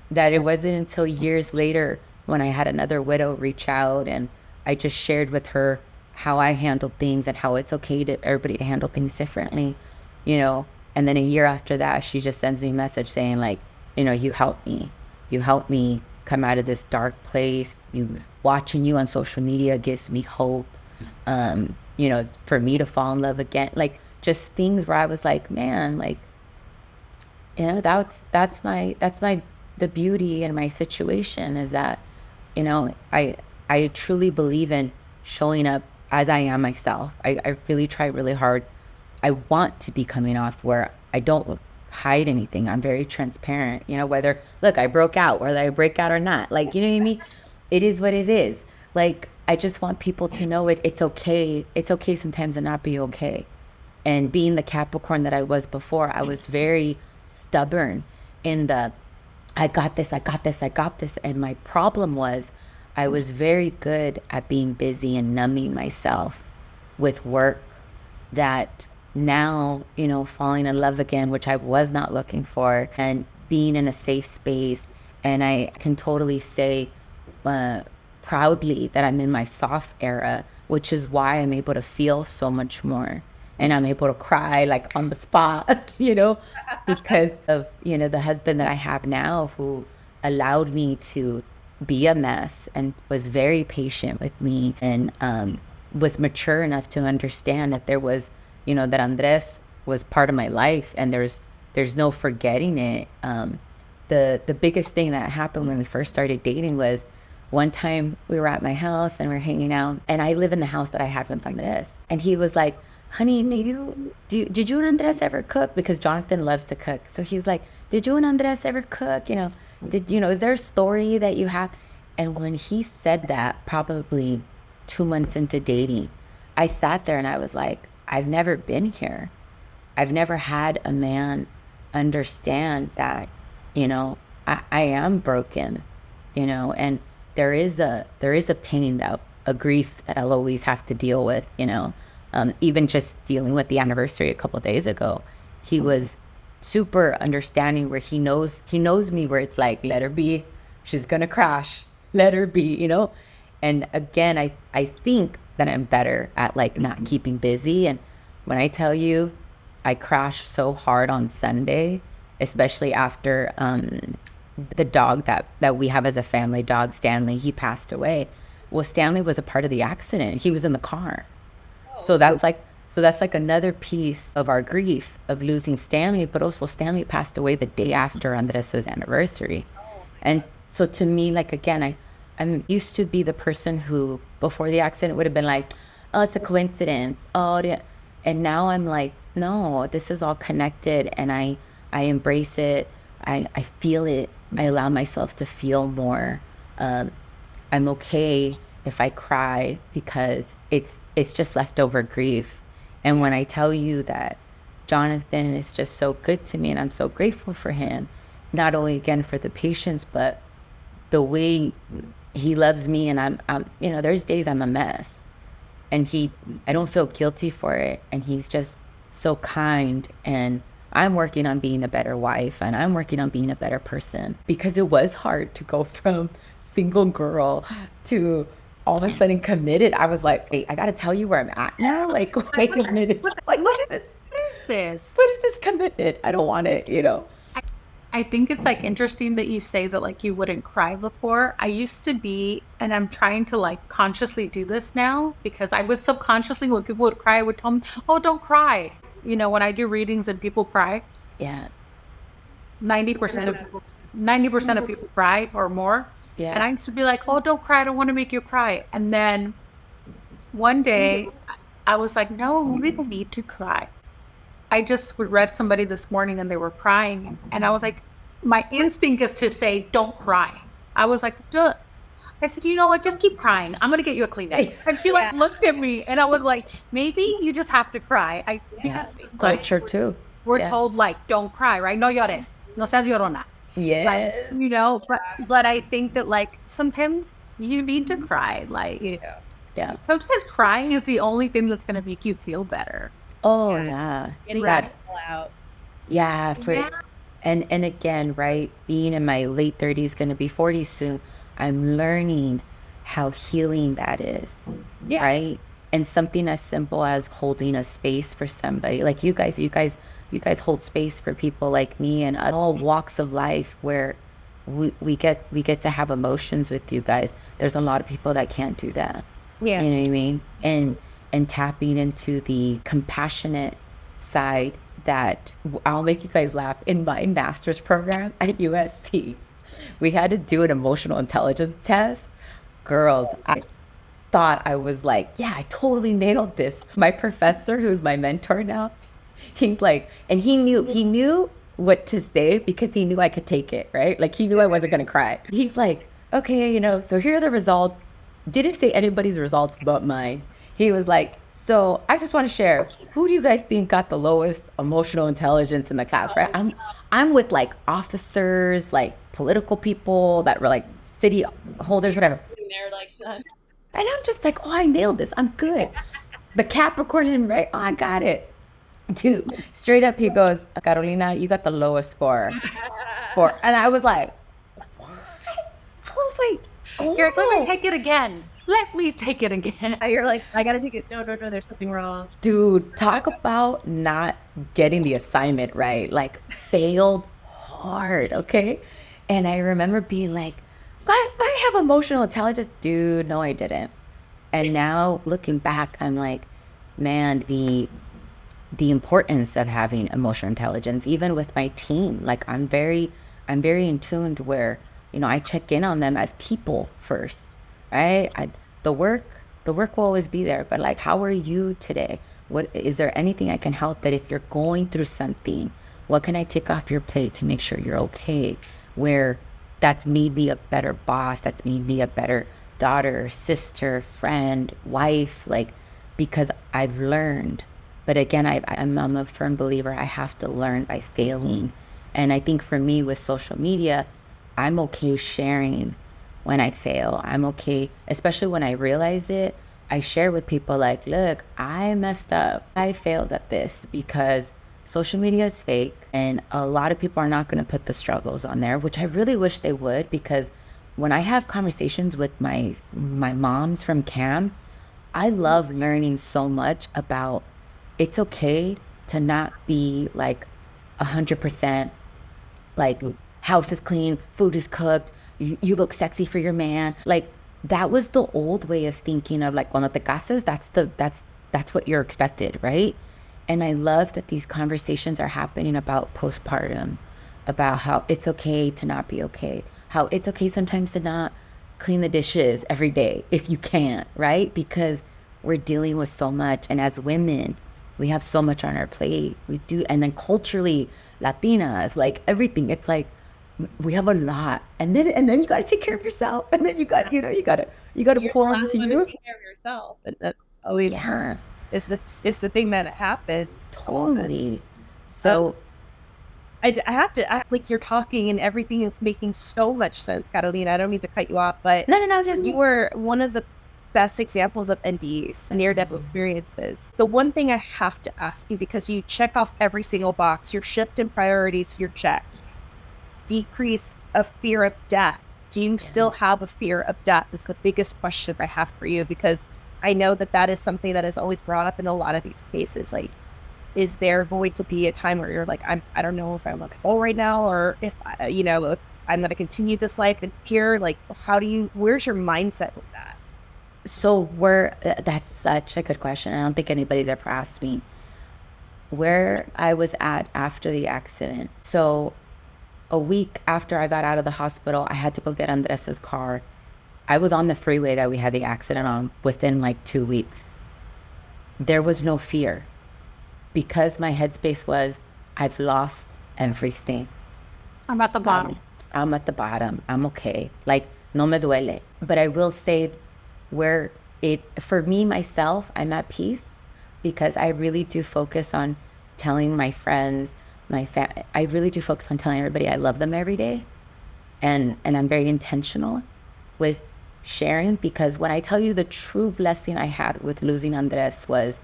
that it wasn't until years later when I had another widow reach out and I just shared with her how I handled things and how it's okay to everybody to handle things differently, and then a year after that, she just sends me a message saying like, you helped me come out of this dark place. Watching you on social media gives me hope, for me to fall in love again, like just things where I was like, man, like, that's the beauty in my situation is that, I truly believe in showing up as I am myself. I really try really hard. I want to be coming off where I don't hide anything. I'm very transparent, whether, look, I broke out, whether I break out or not. Like, you know what I mean? It is what it is. Like, I just want people to know it's okay. It's okay sometimes to not be okay. And being the Capricorn that I was before, I was very stubborn in I got this. And my problem was I was very good at being busy and numbing myself with work that now, falling in love again, which I was not looking for, and being in a safe space. And I can totally say proudly that I'm in my soft era, which is why I'm able to feel so much more. And I'm able to cry like on the spot, because of, the husband that I have now who allowed me to be a mess and was very patient with me and was mature enough to understand that there was, that Andres was part of my life and there's no forgetting it. The biggest thing that happened when we first started dating was one time we were at my house and we were hanging out and I live in the house that I had with Andres. And he was like, honey, did you and Andres ever cook? Because Jonathan loves to cook. So he's like, did you and Andres ever cook? Is there a story that you have? And when he said that, probably 2 months into dating, I sat there and I was like, I've never been here. I've never had a man understand that, I am broken, and there is a pain, a grief that I'll always have to deal with, even just dealing with the anniversary a couple of days ago. He was super understanding where he knows me where it's like, let her be, she's gonna crash, let her be, and again, I think that I'm better at like not keeping busy. And when I tell you I crashed so hard on Sunday, especially after the dog that we have as a family dog, Stanley, he passed away. Well, Stanley was a part of the accident. He was in the car. So that's like another piece of our grief of losing Stanley, but also Stanley passed away the day after Andres' anniversary. And So to me, like, again, I'm used to be the person who before the accident would have been like, oh, it's a coincidence. Oh, and now I'm like, no, this is all connected, and I embrace it. I feel it. I allow myself to feel more. I'm okay if I cry because it's just leftover grief. And when I tell you that Jonathan is just so good to me and I'm so grateful for him, not only again for the patience, but the way he loves me, and I'm there's days I'm a mess, and I don't feel guilty for it, and he's just so kind, and I'm working on being a better wife, and I'm working on being a better person, because it was hard to go from single girl to all of a sudden committed. I was like, wait, I gotta tell you where I'm at now. Like, wait a minute. Like, what is this? This. What is this commitment? I don't want it, I think it's like interesting that you say that like you wouldn't cry before. I used to be, and I'm trying to like consciously do this now, because I would subconsciously, when people would cry, I would tell them, oh, don't cry. When I do readings and people cry, Yeah. 90% of people cry or more. Yeah. And I used to be like, oh, don't cry. I don't want to make you cry. And then one day I was like, no, maybe they need to cry. I just read somebody this morning and they were crying. And I was like, my instinct is to say, don't cry. I was like, duh. I said, you know what? Just keep crying. I'm going to get you a Kleenex. And she like looked at me and I was like, maybe you just have to cry. Because Culture too. we're told like, don't cry, right? No llores. No seas llorona. Yes. Like, but I think that like sometimes you need to cry. Like, Yeah. sometimes crying is the only thing that's going to make you feel better. Oh yeah. Getting Right. that all out. Yeah. And again, right, being in my late 30s, gonna be 40 soon, I'm learning how healing that is. Yeah. Right? And something as simple as holding a space for somebody. Like you guys hold space for people like me and all walks of life, where we get to have emotions with you guys. There's a lot of people that can't do that. Yeah. You know what I mean? And tapping into the compassionate side that I'll make you guys laugh. In my master's program at USC, we had to do an emotional intelligence test. Girls, I thought I was like, yeah, I totally nailed this. My professor, who's my mentor now, he's like, and he knew what to say because he knew I could take it, right? Like he knew I wasn't gonna cry. He's like, okay, so here are the results. Didn't say anybody's results but mine. He was like, so I just want to share, who do you guys think got the lowest emotional intelligence in the class, right? I'm with like officers, like political people that were like city holders, whatever. They're like, And I'm just like, oh, I nailed this. I'm good. The Capricorn, right? Oh, I got it. Dude, straight up, he goes, Carolina, you got the lowest score. And I was like, what? I was like, oh. Here, let me take it again. Let me take it again. you're like, I gotta take it. No, there's something wrong. Dude, talk about not getting the assignment right. Like, failed hard, okay? And I remember being like, I have emotional intelligence. Dude, no, I didn't. And now, looking back, I'm like, man, the importance of having emotional intelligence, even with my team. Like, I'm very in tune to where, I check in on them as people first, right? The work will always be there, but like, how are you today? What is there anything I can help that if you're going through something, what can I take off your plate to make sure you're okay? Where that's made me a better boss, that's made me a better daughter, sister, friend, wife, like, because I've learned. But again, I'm a firm believer, I have to learn by failing. And I think for me with social media, I'm okay sharing when I fail. I'm okay, especially when I realize it. I share with people like, look, I messed up. I failed at this, because social media is fake and a lot of people are not going to put the struggles on there, which I really wish they would, because when I have conversations with my moms from CAM, I love learning so much about it's okay to not be like 100% like house is clean, food is cooked, you look sexy for your man. Like, that was the old way of thinking of like, cuando te casas, that's what you're expected, right? And I love that these conversations are happening about postpartum, about how it's okay to not be okay, how it's okay sometimes to not clean the dishes every day if you can't, right? Because we're dealing with so much. And as women, we have so much on our plate. We do. And then culturally, Latinas, like everything, it's like we have a lot. And then you got to take care of yourself. And then you got, you got to You're pour the last into one to you. take care of yourself. And that always Yeah, is the thing that happens. totally. So I have to act like you're talking and everything is making so much sense, Carolina. I don't mean to cut you off, but no. you were one of the best examples of NDEs, near-death experiences. The one thing I have to ask you, because you check off every single box, your shift in priorities, you're checked. Decrease of fear of death. Do you still have a fear of death? Is the biggest question I have for you, because I know that is something that is always brought up in a lot of these cases. Like, is there going to be a time where you're like, I don't know if I'm like, oh, right now, or if if I'm going to continue this life in fear? Like, where's your mindset with that? So that's such a good question. I don't think anybody's ever asked me where I was at after the accident. So a week after I got out of the hospital, I had to go get Andres's car. I was on the freeway that we had the accident on within like 2 weeks. There was no fear because my headspace was, I've lost everything. I'm at the bottom. I'm at the bottom. I'm okay. Like, no me duele. But I will say for me, myself, I'm at peace because I really do focus on telling my friends, I really do focus on telling everybody I love them every day. And I'm very intentional with sharing, because when I tell you the true blessing I had with losing Andres was,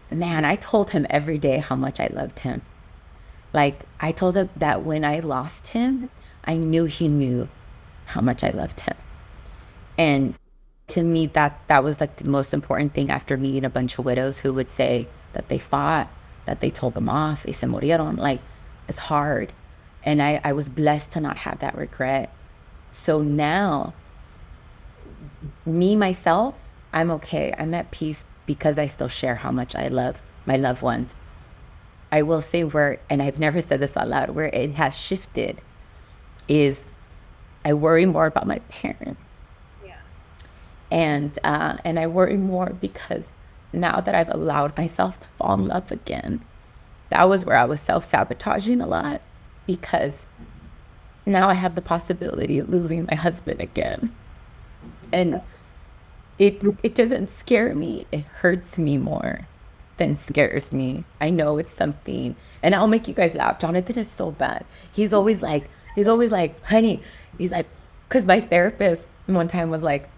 man, I told him every day how much I loved him. Like, I told him that when I lost him, I knew he knew how much I loved him. And to me, that was like the most important thing, after meeting a bunch of widows who would say that they fought, that they told them off, y se murieron. Like, it's hard. And I was blessed to not have that regret. So now, myself, I'm okay. I'm at peace because I still share how much I love my loved ones. I will say and I've never said this out loud, where it has shifted is I worry more about my parents. Yeah. And I worry more because now that I've allowed myself to fall in love again, that was where I was self-sabotaging a lot, because now I have the possibility of losing my husband again. And it doesn't scare me. It hurts me more than scares me. I know it's something, and I'll make you guys laugh. Jonathan is so bad. He's always like, honey, he's like, because my therapist one time was like,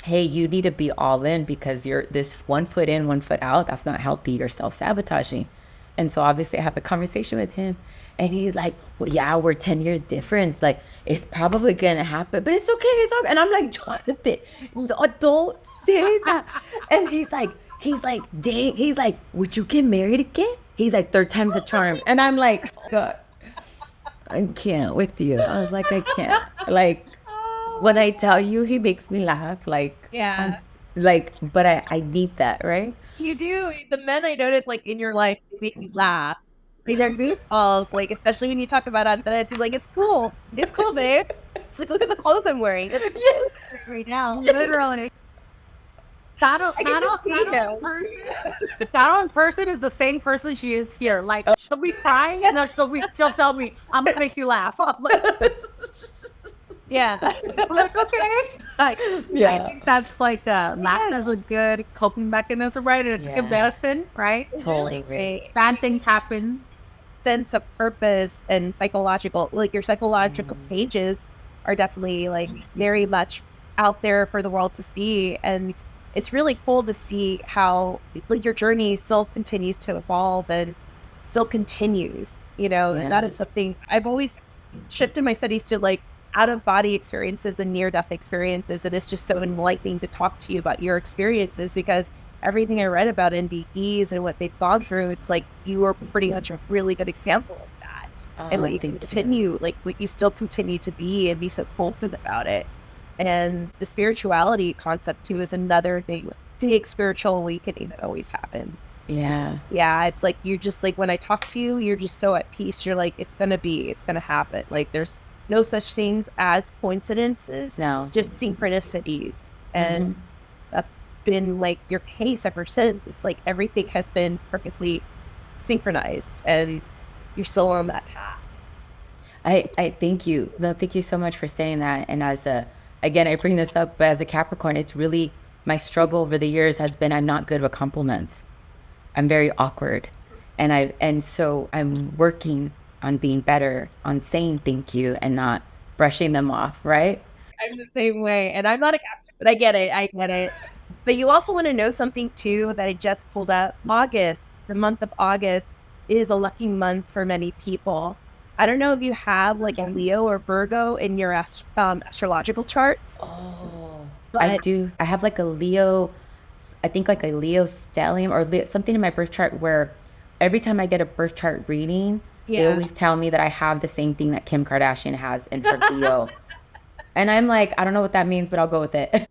hey, you need to be all in because you're this 1 foot in, 1 foot out. That's not healthy. You're self-sabotaging. And so obviously I have the conversation with him, and he's like, well, yeah, we're 10-year difference. Like, it's probably going to happen, but it's okay. It's okay. And I'm like, Jonathan, don't say that. And he's like, dang. He's like, would you get married again? He's like, third time's a charm. And I'm like, God, I can't with you. I was like, I can't. Like, when I tell you, he makes me laugh. Like, Yeah. But I need that, right? You do. The men I notice, like, in your life, they make you laugh. Like, they're goofballs. Like, especially when you talk about Andres, he's like, it's cool. It's cool, babe. It's like, look at the clothes I'm wearing. It's right now. Literally. Shadow in person is the same person she is here. Like, she'll be crying, and then she'll tell me, I'm gonna make you laugh. I'm like, Yeah. I'm like, okay. Like, Yeah. I think that's like laughter is a good coping mechanism, right? And it's a good medicine, right? Totally right. Bad things happen. Sense of purpose and your psychological pages are definitely like very much out there for the world to see. And it's really cool to see how like your journey still continues to evolve and still continues, and that is something I've always shifted my studies to, like out-of-body experiences and near-death experiences. And it's just so enlightening to talk to you about your experiences, because everything I read about NDEs and what they've gone through, it's like you are pretty much a really good example of that. And what you still continue to be and be so open about it. And the spirituality concept too is another thing. Big spiritual awakening that always happens. Yeah. Yeah, it's like you're just like, when I talk to you, you're just so at peace. You're like, it's gonna happen. Like, there's no such things as coincidences. No. Just synchronicities. And that's been like your case ever since. It's like everything has been perfectly synchronized, and you're still on that path. I thank you. No, thank you so much for saying that. And again, I bring this up, but as a Capricorn, it's really my struggle over the years has been I'm not good with compliments. I'm very awkward. And so I'm working on being better, on saying thank you and not brushing them off, right? I'm the same way, and I'm not a Capricorn, but I get it. I get it. But you also want to know something too that I just pulled up. August, the month of August, is a lucky month for many people. I don't know if you have like a Leo or Virgo in your astrological charts. Oh, But I do. I have like a Leo, I think like a Leo stellium or something in my birth chart where every time I get a birth chart reading, they Yeah. always tell me that I have the same thing that Kim Kardashian has in her Leo. And I'm like, I don't know what that means, but I'll go with it.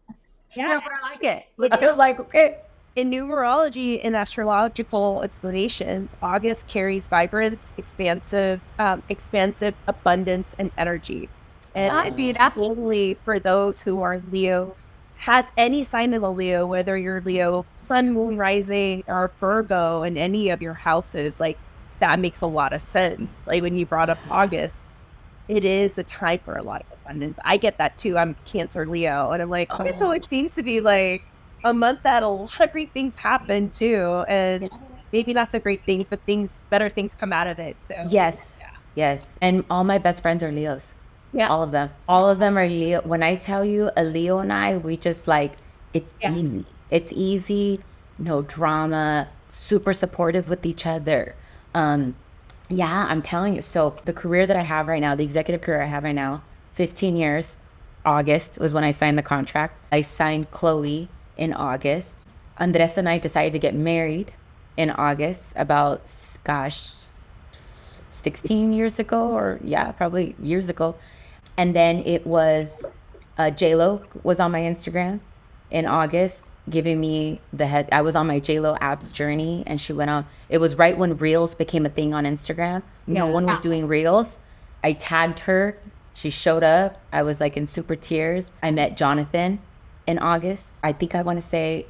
Yeah, but I like it. I'm like, okay. in numerology and astrological explanations, August carries vibrance, expansive abundance, and energy. And I see that. only for those who are Leo, has any sign of the Leo, whether you're Leo, Sun, Moon, Rising, or Virgo in any of your houses, like that makes a lot of sense. Like when you brought up August, it is a time for a lot of abundance. I get that too. I'm Cancer Leo, and I'm like, okay, so it seems to be like a month that a lot of great things happen too, and maybe not so great things, but better things come out of it. So Yes. Yes. And all my best friends are Leos. Yeah. All of them. All of them are Leo. When I tell you a Leo and I, we just like, it's easy. It's easy. No drama. Super supportive with each other. Yeah, I'm telling you. So the career that I have right now, the executive career I have right now, 15 years, August was when I signed the contract. I signed Chloe in August. Andres and I decided to get married in August about, gosh, 16 years ago, or yeah, probably years ago. And then it was J-Lo was on my Instagram in August giving me the head. I was on my J-Lo abs journey, and she went on. It was right when Reels became a thing on Instagram. No one was doing Reels. I tagged her. She showed up. I was like in super tears. I met Jonathan in August. I think I want to say,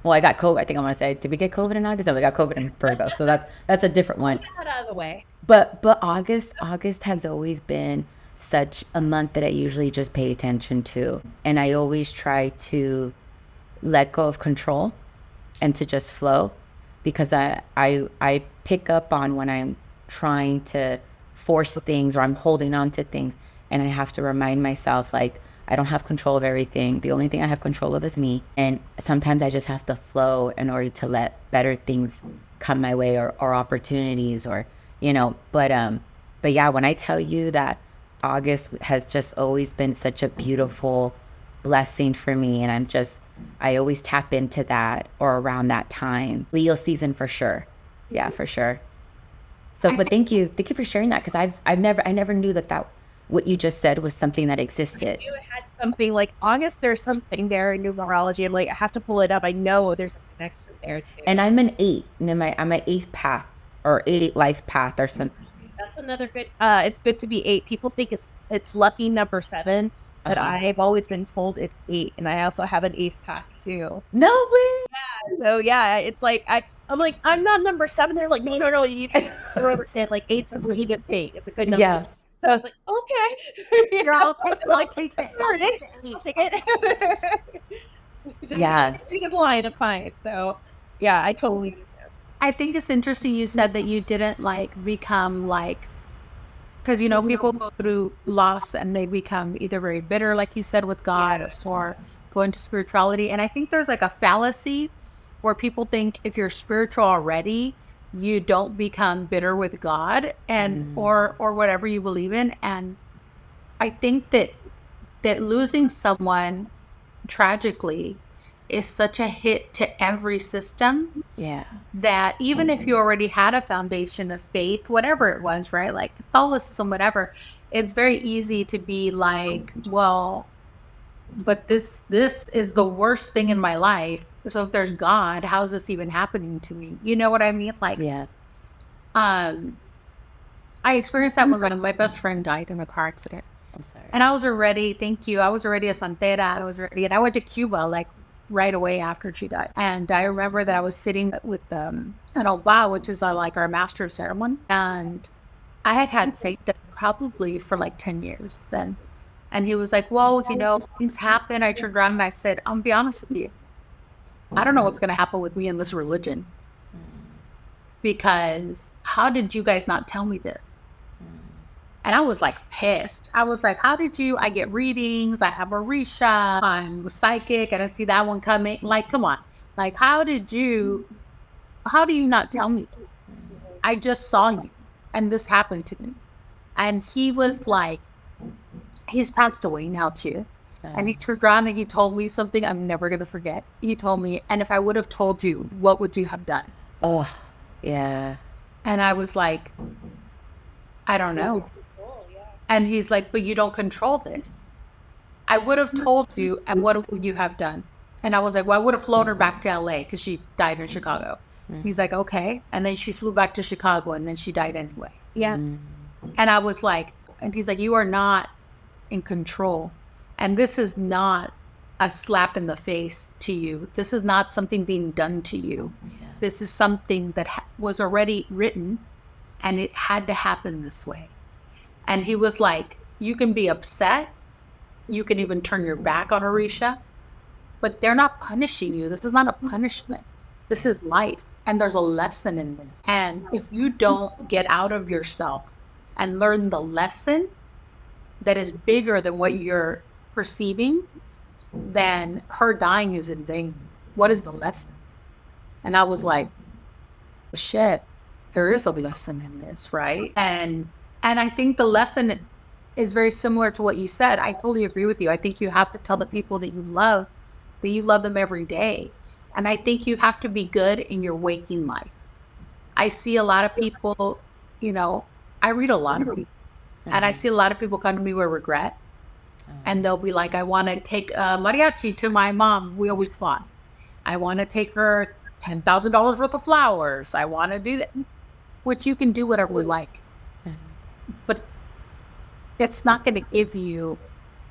well, I got COVID. I think I want to say, did we get COVID in August? No, we got COVID in Virgo. So that's a different one. get that out of the way. But August has always been such a month that I usually just pay attention to, and I always try to let go of control and to just flow, because I pick up on when I'm trying to force things or I'm holding on to things, and I have to remind myself like I don't have control of everything. The only thing I have control of is me, and sometimes I just have to flow in order to let better things come my way, or opportunities, or but yeah, when I tell you that August has just always been such a beautiful blessing for me, and I always tap into that or around that time. Leo season for sure. Yeah, for sure. So, but thank you for sharing that, because I never knew that what you just said was something that existed. You had something like August. There's something there in numerology. I'm like, I have to pull it up. I know there's a connection there too. And I'm an 8, and I'm an 8th path or 8 life path or something. That's another good. It's good to be 8. People think it's lucky number 7, but I've always been told it's 8, and I also have an 8th path too. No way. So yeah, it's like I'm like, I'm not number 7. They're like, no, you understand. Like 8's a really good thing. It's a good number. Yeah. So I was like, okay, I'll take it. I'll take it. Just Yeah. being a blind to find. So yeah, I totally. I think it's interesting you said that you didn't like become like, because people go through loss and they become either very bitter, like you said, with God, or go into spirituality. And I think there's like a fallacy where people think if you're spiritual already, you don't become bitter with God and or whatever you believe in. And I think that losing someone tragically is such a hit to every system. Yeah. That even if you already had a foundation of faith, whatever it was, right? Like Catholicism, whatever, it's very easy to be like, well, but this is the worst thing in my life. So if there's God, how's this even happening to me? You know what I mean? Like, Yeah. I experienced that when my best friend died in a car accident. I'm sorry. And I was already, thank you, I was already a santera. I was ready. And I went to Cuba like right away after she died. And I remember that I was sitting with an oba, which is like our master of ceremony. And I had Satan probably for like 10 years then. And he was like, well, things happen. I turned around and I said, I'll be honest with you. I don't know what's going to happen with me in this religion. Because how did you guys not tell me this? And I was like pissed. I was like, I get readings, I have a Orisha, I'm psychic, and I see that one coming. Like, come on. Like, how do you not tell me this? I just saw you, and this happened to me. And he was like, he's passed away now too. And he turned around and he told me something I'm never going to forget. He told me, and if I would have told you, what would you have done? Oh, yeah. And I was like, I don't know. And he's like, but you don't control this. I would have told you, and what would you have done? And I was like, well, I would have flown her back to LA because she died in Chicago. He's like, okay. And then she flew back to Chicago and then she died anyway. Yeah. And I was like, and he's like, you are not in control. And this is not a slap in the face to you. This is not something being done to you. Yeah. This is something that was already written and it had to happen this way. And he was like, you can be upset. You can even turn your back on Orisha, but they're not punishing you. This is not a punishment. This is life. And there's a lesson in this. And if you don't get out of yourself and learn the lesson that is bigger than what you're perceiving, then her dying is in vain. What is the lesson? And I was like, shit, there is a lesson in this, right? And I think the lesson is very similar to what you said. I totally agree with you. I think you have to tell the people that you love them every day. And I think you have to be good in your waking life. I see a lot of people, I read a lot of people. And I see a lot of people come to me with regret. And they'll be like, I want to take mariachi to my mom. We always fought. I want to take her $10,000 worth of flowers. I want to do that. Which you can do whatever we like. But it's not going to give you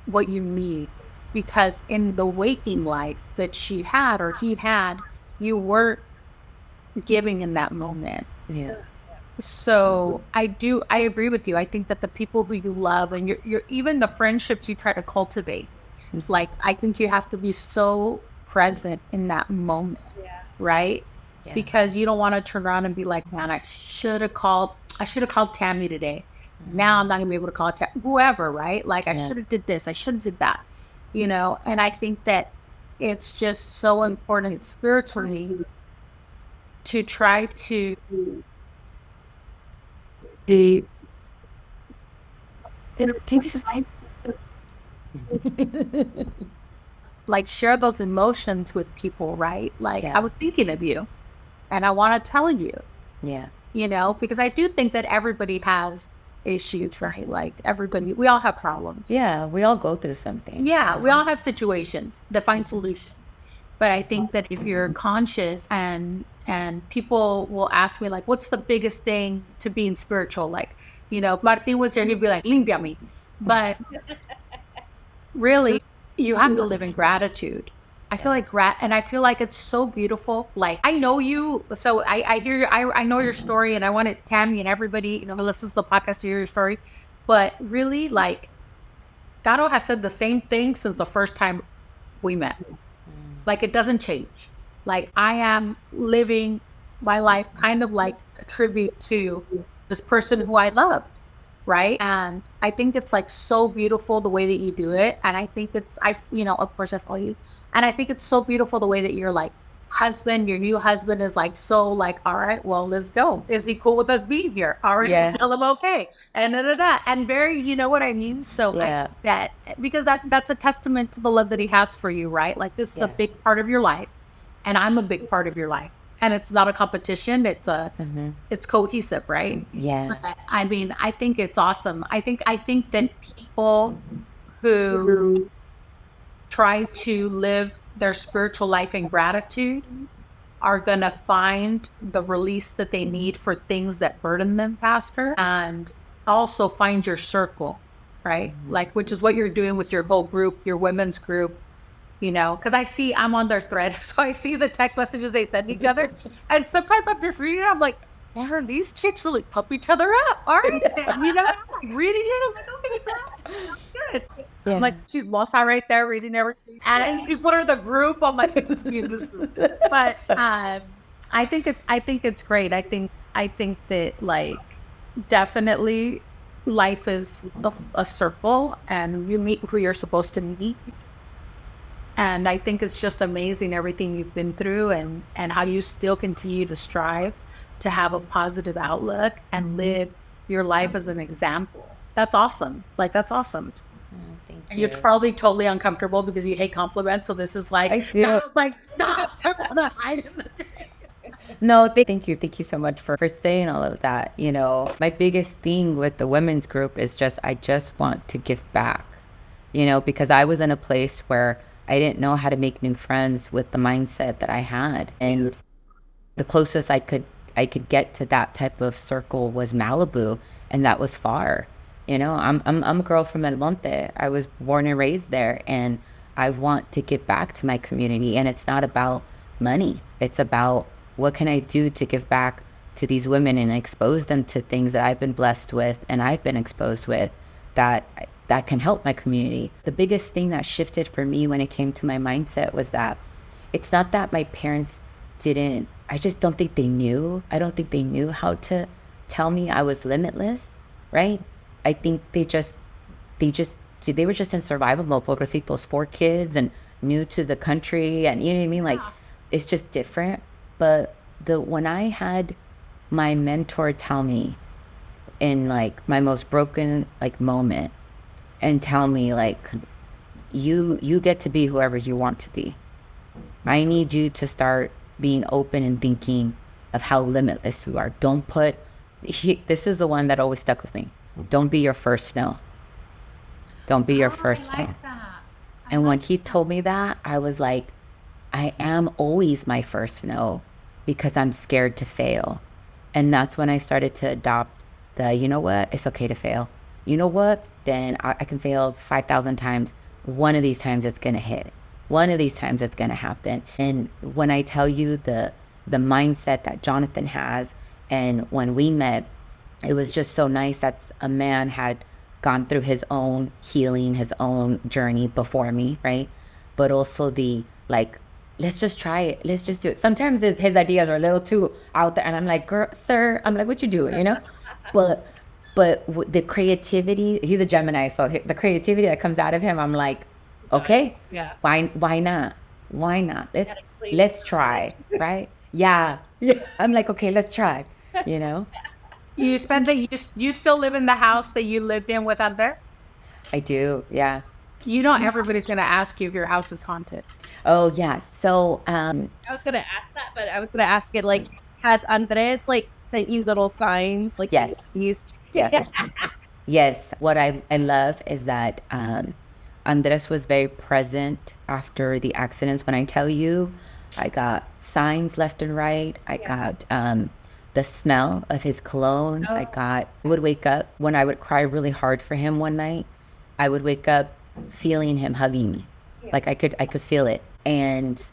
what you need, because in the waking life that she had or he had, you weren't giving in that moment. Yeah. So I agree with you. I think that the people who you love and you're even the friendships you try to cultivate, like, I think you have to be so present in that moment, right? Yeah. Because you don't want to turn around and be like, man, I should have called Tammy today. Now I'm not gonna be able to call whoever, right? Like, I should have did this, I should have did that, and I think that it's just so important spiritually to try to like share those emotions with people, right? Like, I was thinking of you and I want to tell you, because I do think that everybody has issues, right? Like, we all have problems. Yeah, we all go through something. Yeah, we all have situations that find solutions. But I think that if you're conscious and people will ask me, like, what's the biggest thing to being spiritual? Like, Martin was here, he'd be like, limpia me. But really, you have to live in gratitude. I feel like and I feel like it's so beautiful. Like, I know you, so I hear I know your story, and I wanted Tammy and everybody, who listens to the podcast to hear your story. But really, like, Caro has said the same thing since the first time we met. Like, it doesn't change. Like, I am living my life kind of like a tribute to this person who I loved, right? And I think it's like so beautiful the way that you do it. And I think of course I follow you. And I think it's so beautiful the way that your your new husband is like, so like, all right, well, let's go. Is he cool with us being here? All right, tell him okay. And and very, you know what I mean? So because that's a testament to the love that he has for you, right? Like, this is a big part of your life, and I'm a big part of your life. And it's not a competition. It's it's cohesive, right? Yeah. But, I mean, I think it's awesome. I think that people who try to live their spiritual life in gratitude are going to find the release that they need for things that burden them faster. And also find your circle, right? Like, which is what you're doing with your whole group, your women's group, you know, because I'm on their thread. So I see the text messages they send each other. And sometimes I'm just reading it. I'm like, man, these chicks really pump each other up. All right. Then, you know, I'm like reading it. I'm like, okay, girl, that's good. Yeah. I'm like, she's Mosa right there reading everything. And you put her in the group. I'm like, let's be in this group. But I think it's great. I think that like definitely life is a circle and you meet who you're supposed to meet. And I think it's just amazing everything you've been through and how you still continue to strive to have a positive outlook and live your life as an example. That's awesome. Like, that's awesome. Thank And you're probably totally uncomfortable because you hate compliments. So this is like, I do. I was like, stop. I want to hide in the drink. No, thank you. Thank you so much for saying all of that. You know, my biggest thing with the women's group is I just want to give back, you know, because I was in a place where I didn't know how to make new friends with the mindset that I had. And the closest I could get to that type of circle was Malibu, and that was far. You know, I'm a girl from El Monte. I was born and raised there, and I want to give back to my community. And it's not about money. It's about what can I do to give back to these women and expose them to things that I've been blessed with and I've been exposed with that can help my community. The biggest thing that shifted for me when it came to my mindset was that it's not that my parents I just don't think they knew. I don't think they knew how to tell me I was limitless, right? I think they were just in survival mode, pobrecitos, 4 kids and new to the country, and you know what I mean? Like, it's just different. But when I had my mentor tell me in like my most broken like moment and tell me like, you get to be whoever you want to be. I need you to start being open and thinking of how limitless you are. This is the one that always stuck with me. Don't be your first no. Don't be your first no. And when he told me that, I was like, I am always my first no because I'm scared to fail. And that's when I started to adopt you know what? It's okay to fail. You know what? Then I can fail 5,000 times. One of these times it's going to hit. One of these times it's going to happen. And when I tell you the mindset that Jonathan has, and when we met, it was just so nice that a man had gone through his own healing, his own journey before me, right? But also let's just try it. Let's just do it. Sometimes his ideas are a little too out there. And I'm like, girl, sir, I'm like, what you doing, you know? But the creativity, he's a Gemini. So the creativity that comes out of him, I'm like, okay, Yeah. why not? Why not? Let's try, right? Yeah. I'm like, okay, let's try, you know? You still live in the house that you lived in with Andres? I do, yeah. You know, everybody's going to ask you if your house is haunted. Oh, yeah. So, I was gonna ask that, but I was gonna ask it like, has Andres like sent you little signs like Yes. he used to? Yes. Yes. What I love is that Andres was very present after the accidents. When I tell you, I got signs left and right. I got the smell of his cologne. I would wake up when I would cry really hard for him one night. I would wake up feeling him hugging me. Like I could feel it. And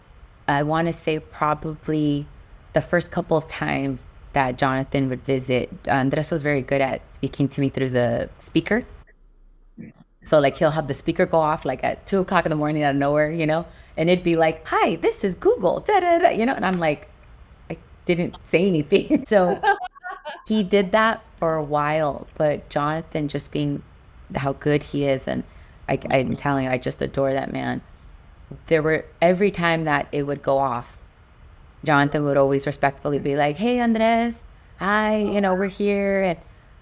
I want to say probably the first couple of times that Jonathan would visit, Andres was very good at speaking to me through the speaker. So like he'll have the speaker go off like at 2:00 in the morning out of nowhere, you know, and it'd be like, "Hi, this is Google," da da da, you know, and I'm like, I didn't say anything. So he did that for a while, but Jonathan just being how good he is, and I'm telling you, I just adore that man. Every time that it would go off, Jonathan would always respectfully be like, "Hey, Andres, hi, you know, we're here, and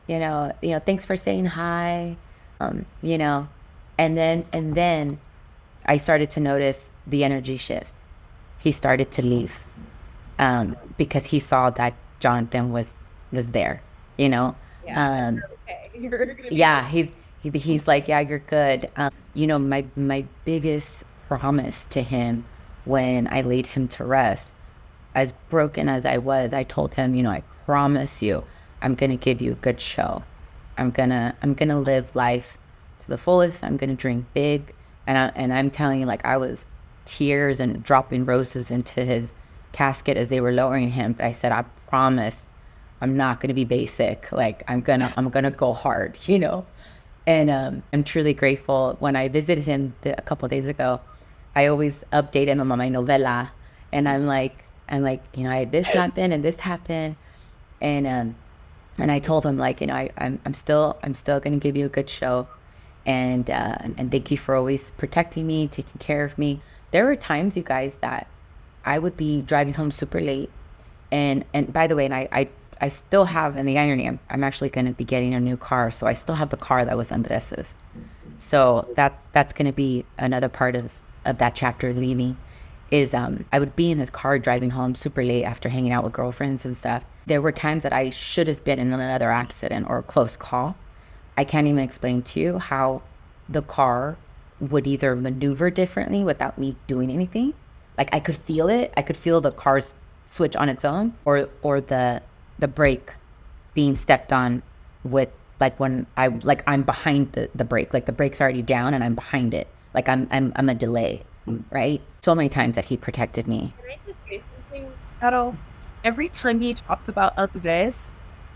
you know, thanks for saying hi." You know, and then I started to notice the energy shift. He started to leave because he saw that Jonathan was there, you know. Yeah, he's like, yeah, you're good. You know, my biggest promise to him when I laid him to rest, as broken as I was, I told him, you know, I promise you, I'm gonna give you a good show. I'm gonna live life to the fullest. I'm gonna drink big. And I'm telling you, like, I was tears and dropping roses into his casket as they were lowering him. But I said, I promise I'm not gonna be basic. Like, I'm gonna go hard, you know? And I'm truly grateful. When I visited him a couple of days ago, I always update him on my novela, and I'm like, you know, this happened and this happened, and I told him, like, you know, I'm still gonna give you a good show, and thank you for always protecting me, taking care of me. There were times, you guys, that I would be driving home super late, and by the way, and I still have, in the irony, I'm actually going to be getting a new car, so I still have the car that was Andres's. So that's going to be another part of that chapter, leaving, is I would be in his car driving home super late after hanging out with girlfriends and stuff. There were times that I should have been in another accident or a close call. I can't even explain to you how the car would either maneuver differently without me doing anything. Like, I could feel it. I could feel the car's switch on its own, or the brake being stepped on with, like, when I'm behind the brake, like the brake's already down and I'm behind it, like I'm a delay, right? So many times that he protected me. Can I just say something, Carol? Every time he talked about Andres,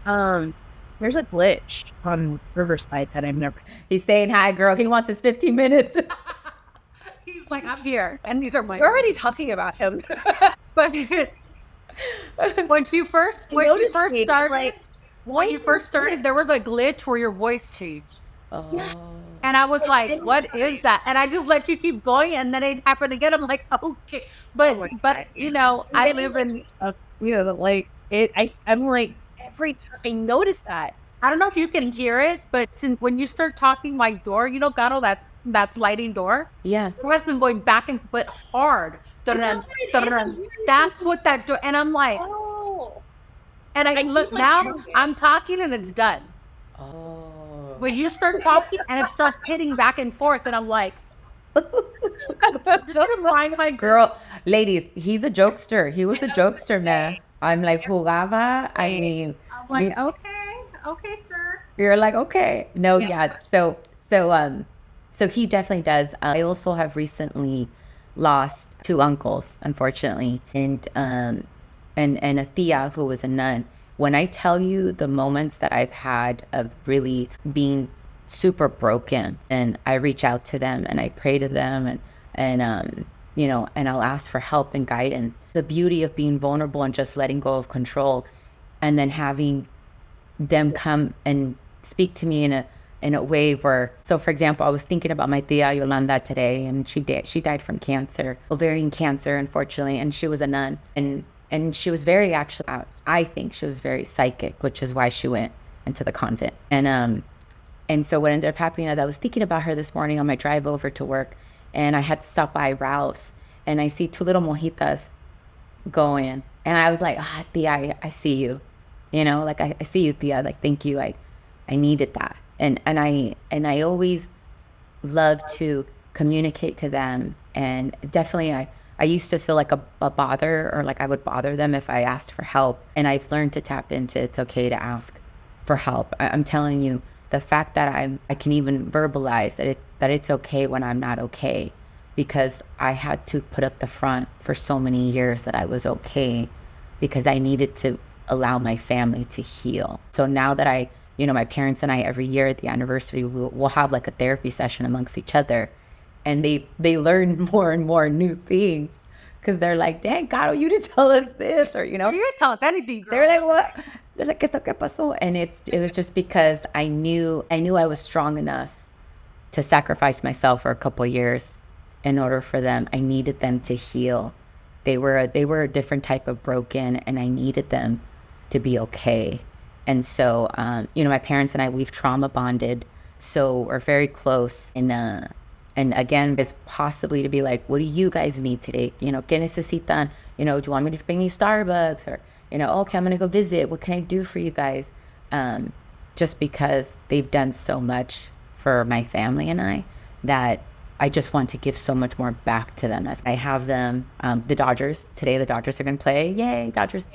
there's a glitch on Riverside that I've never. He's saying hi, girl. He wants his 15 minutes. He's like, I'm here, and these are my. We're already talking about him. But when you first started, there was a glitch where your voice changed. Oh. And I was like, what is that? And I just let you keep going, and then it happened again. I'm like, okay. But you know, I live in, you know, like it. I'm like, every time I notice that. I don't know if you can hear it, but when you start talking, my door, you know, Gato, that sliding door. Yeah. It has been going back and but hard. That's what that door. And I'm like, Oh. and I look now, I'm talking and it's done. Oh. When you start talking and it starts hitting back and forth, and I'm like, my girl, ladies, he's a jokester. He was a jokester, man. I'm like, jugaba. I mean, I'm like, okay, sir. You're like, okay. No, yeah. So he definitely does. I also have recently lost 2 uncles, unfortunately, and a tia who was a nun. When I tell you the moments that I've had of really being super broken, and I reach out to them and I pray to them, and you know, and I'll ask for help and guidance. The beauty of being vulnerable and just letting go of control, and then having them come and speak to me in a way where, so for example, I was thinking about my tia Yolanda today, and she died from cancer, ovarian cancer, unfortunately, and she was a nun, and she was very, actually, I think she was very psychic, which is why she went into the convent. And so what ended up happening is I was thinking about her this morning on my drive over to work, and I had to stop by Ralph's, and I see 2 little mojitas go in, and I was like, tia, I see you, you know, like I see you, tia, like, thank you, I needed that. And I always love to communicate to them, and definitely I used to feel like a bother, or like I would bother them if I asked for help, and I've learned to tap into it's okay to ask for help. I'm telling you, the fact that I can even verbalize that it's okay when I'm not okay, because I had to put up the front for so many years that I was okay, because I needed to allow my family to heal. So now that you know, my parents and I, every year at the anniversary, we'll have like a therapy session amongst each other, and they learn more and more new things, because they're like, dang, Caro, you didn't tell us this, or, you know, You didn't tell us anything. they're like, what? They're like, ¿Qué pasó? And it was just because I knew I was strong enough to sacrifice myself for a couple of years in order for them. I needed them to heal. They were a different type of broken, and I needed them to be okay. And so, you know, my parents and I, we've trauma bonded, so we're very close. And again, it's possibly to be like, what do you guys need today? You know, ¿qué necesitan? You know, do you want me to bring you Starbucks? Or, you know, okay, I'm going to go visit. What can I do for you guys? Just because they've done so much for my family and I, that I just want to give so much more back to them. As I have them, the Dodgers, today the Dodgers are going to play. Yay, Dodgers.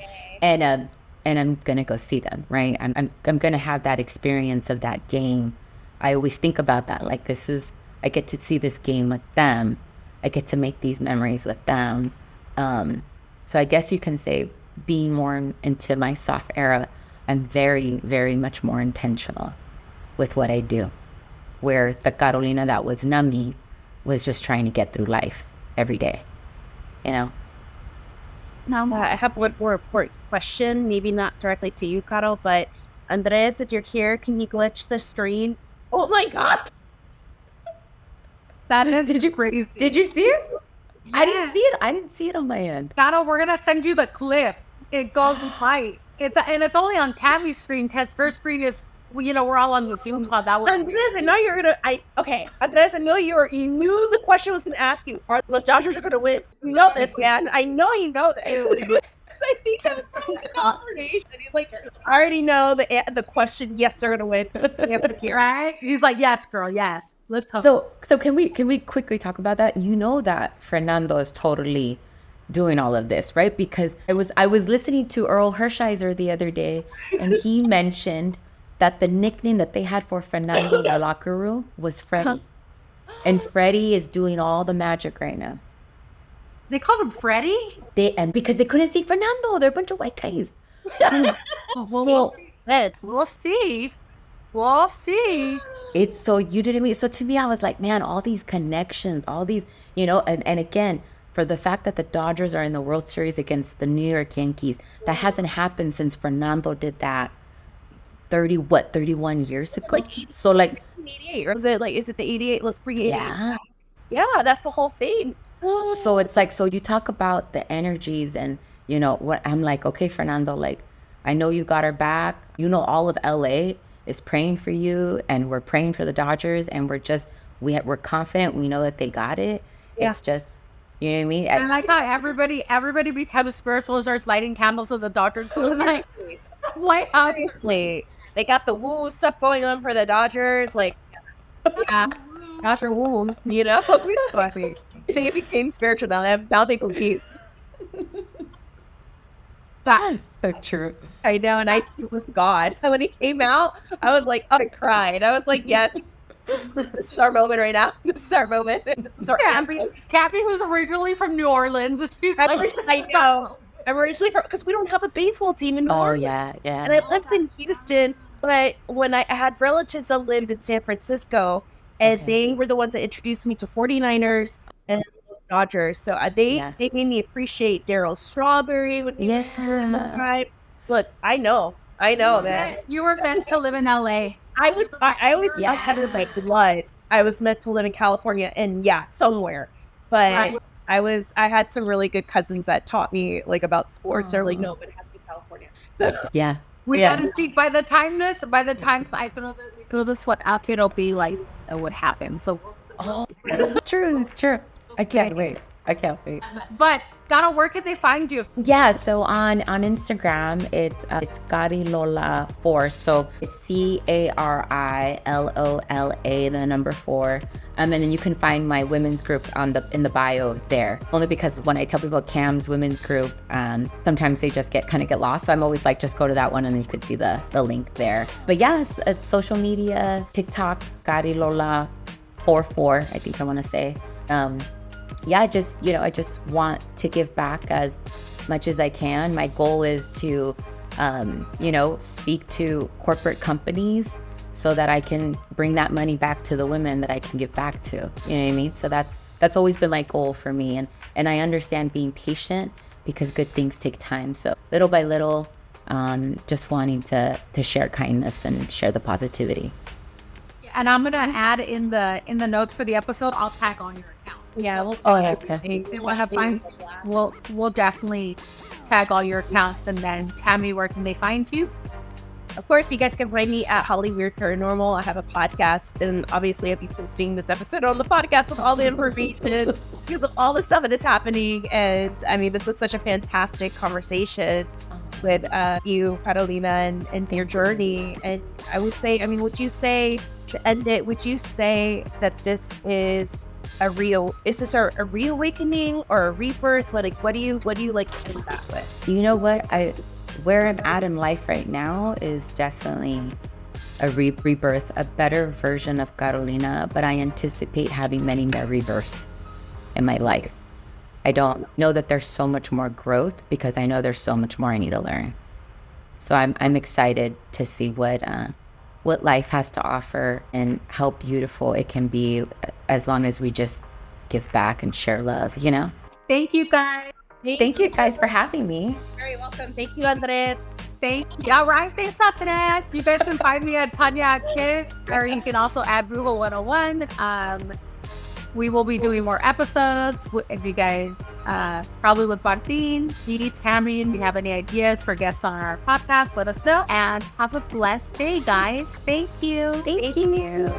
And and I'm going to go see them, right? I'm going to have that experience of that game. I always think about that. Like, I get to see this game with them. I get to make these memories with them. So I guess you can say being more into my soft era, I'm very, very much more intentional with what I do. Where the Carolina that was nummy was just trying to get through life every day, you know? I have one more important question, maybe not directly to you, Caro, but Andres, if you're here, can you glitch the screen? Oh my God! That is crazy. Did you see it? Yeah. I didn't see it on my end. Donna, we're gonna send you the clip. It goes light. It's only on Tammy's screen because her screen is, we're all on the Zoom call. That was Andres, I know you're gonna. Andres, I know you knew the question was gonna ask you. Are the Dodgers are gonna win? You know this, man. I know you know this. I think that was from the conversation. He's like, I already know the question. Yes, they're gonna win. Yes, right. He's like, yes, girl, yes. Let's talk. So can we quickly talk about that? You know that Fernando is totally doing all of this, right? Because I was listening to Earl Hershiser the other day, and he mentioned that the nickname that they had for Fernando in the locker room was Freddie. And Freddie is doing all the magic right now. They called him Freddie? And because they couldn't see Fernando. They're a bunch of white guys. We'll see. We'll see. It's so, you didn't mean. So to me, I was like, man, all these connections, all these, and again, for the fact that the Dodgers are in the World Series against the New York Yankees, that hasn't happened since Fernando did that 31 years ago. So like 88, or is it the 88? Let's bring it. Yeah, that's the whole thing. So it's like, so you talk about the energies and, what I'm like, okay, Fernando, like, I know you got our back. All of LA is praying for you, and we're praying for the Dodgers, and we're confident. We know that they got it. Yeah. It's just, you know what I mean? I like how everybody becomes spiritual and starts lighting candles at the Dodgers. Like, light up. Seriously, they got the woo stuff going on for the Dodgers. Like, yeah, Dodger woo, They became spiritual now they believe. That's so true. I know, and I speak with God. And when he came out, I was like, I cried. I was like, yes, this is our moment right now. This is our moment. This is our Tabby, who's originally from New Orleans. I know. I'm originally because we don't have a baseball team in New Orleans. Yeah. And I lived in Houston, but when I had relatives that lived in San Francisco, and they were the ones that introduced me to 49ers and Dodgers. So they made me appreciate Darryl Strawberry when he was in the time. Look, I know that you were meant to live in LA. I always had it in my blood. I was meant to live in California and somewhere. But I had some really good cousins that taught me about sports. They're like, no, but it has to be California. So we gotta see by the time I throw this one up, it'll be like what happened. So it's true. I can't wait. But Gana, where can they find you? Yeah, so on Instagram, it's Carilola4. So it's CARILOLA, the number 4. And then you can find my women's group in the bio there. Only because when I tell people Cam's women's group, sometimes they just get lost. So I'm always like, just go to that one and you could see the link there. But yes, it's social media, TikTok, Carilola44, I think I want to say. I just want to give back as much as I can. My goal is to, speak to corporate companies so that I can bring that money back to the women that I can give back to. You know what I mean? So that's always been my goal for me. And I understand being patient because good things take time. So little by little, just wanting to share kindness and share the positivity. And I'm gonna add in the notes for the episode, I'll tag on your account. Yeah, we'll definitely tag all your accounts. And then Tammy, where can they find you? Of course, you guys can find me at Hollyweird Paranormal. I have a podcast, and obviously I'll be posting this episode on the podcast with all the information because of all the stuff that is happening. And I mean, this was such a fantastic conversation with you, Carolina, and your journey. And I would say, would you say, to end it, would you say that this is a reawakening or a rebirth? What do you like to think that with? You know what? where I'm at in life right now is definitely a rebirth, a better version of Carolina, but I anticipate having many more rebirths in my life. I don't know that there's so much more growth because I know there's so much more I need to learn. So I'm excited to see what life has to offer and how beautiful it can be as long as we just give back and share love, you know? Thank you, guys. Thank you guys for having me. Very welcome. Thank you, Andres. Thank you. All right, thanks, Andres. You guys can find me at Thanya Kid, or you can also add Brujo 101. We will be doing more episodes. If you guys, probably with Martin, Dee, Tammy, if you have any ideas for guests on our podcast, let us know. And have a blessed day, guys. Thank you. Thank you.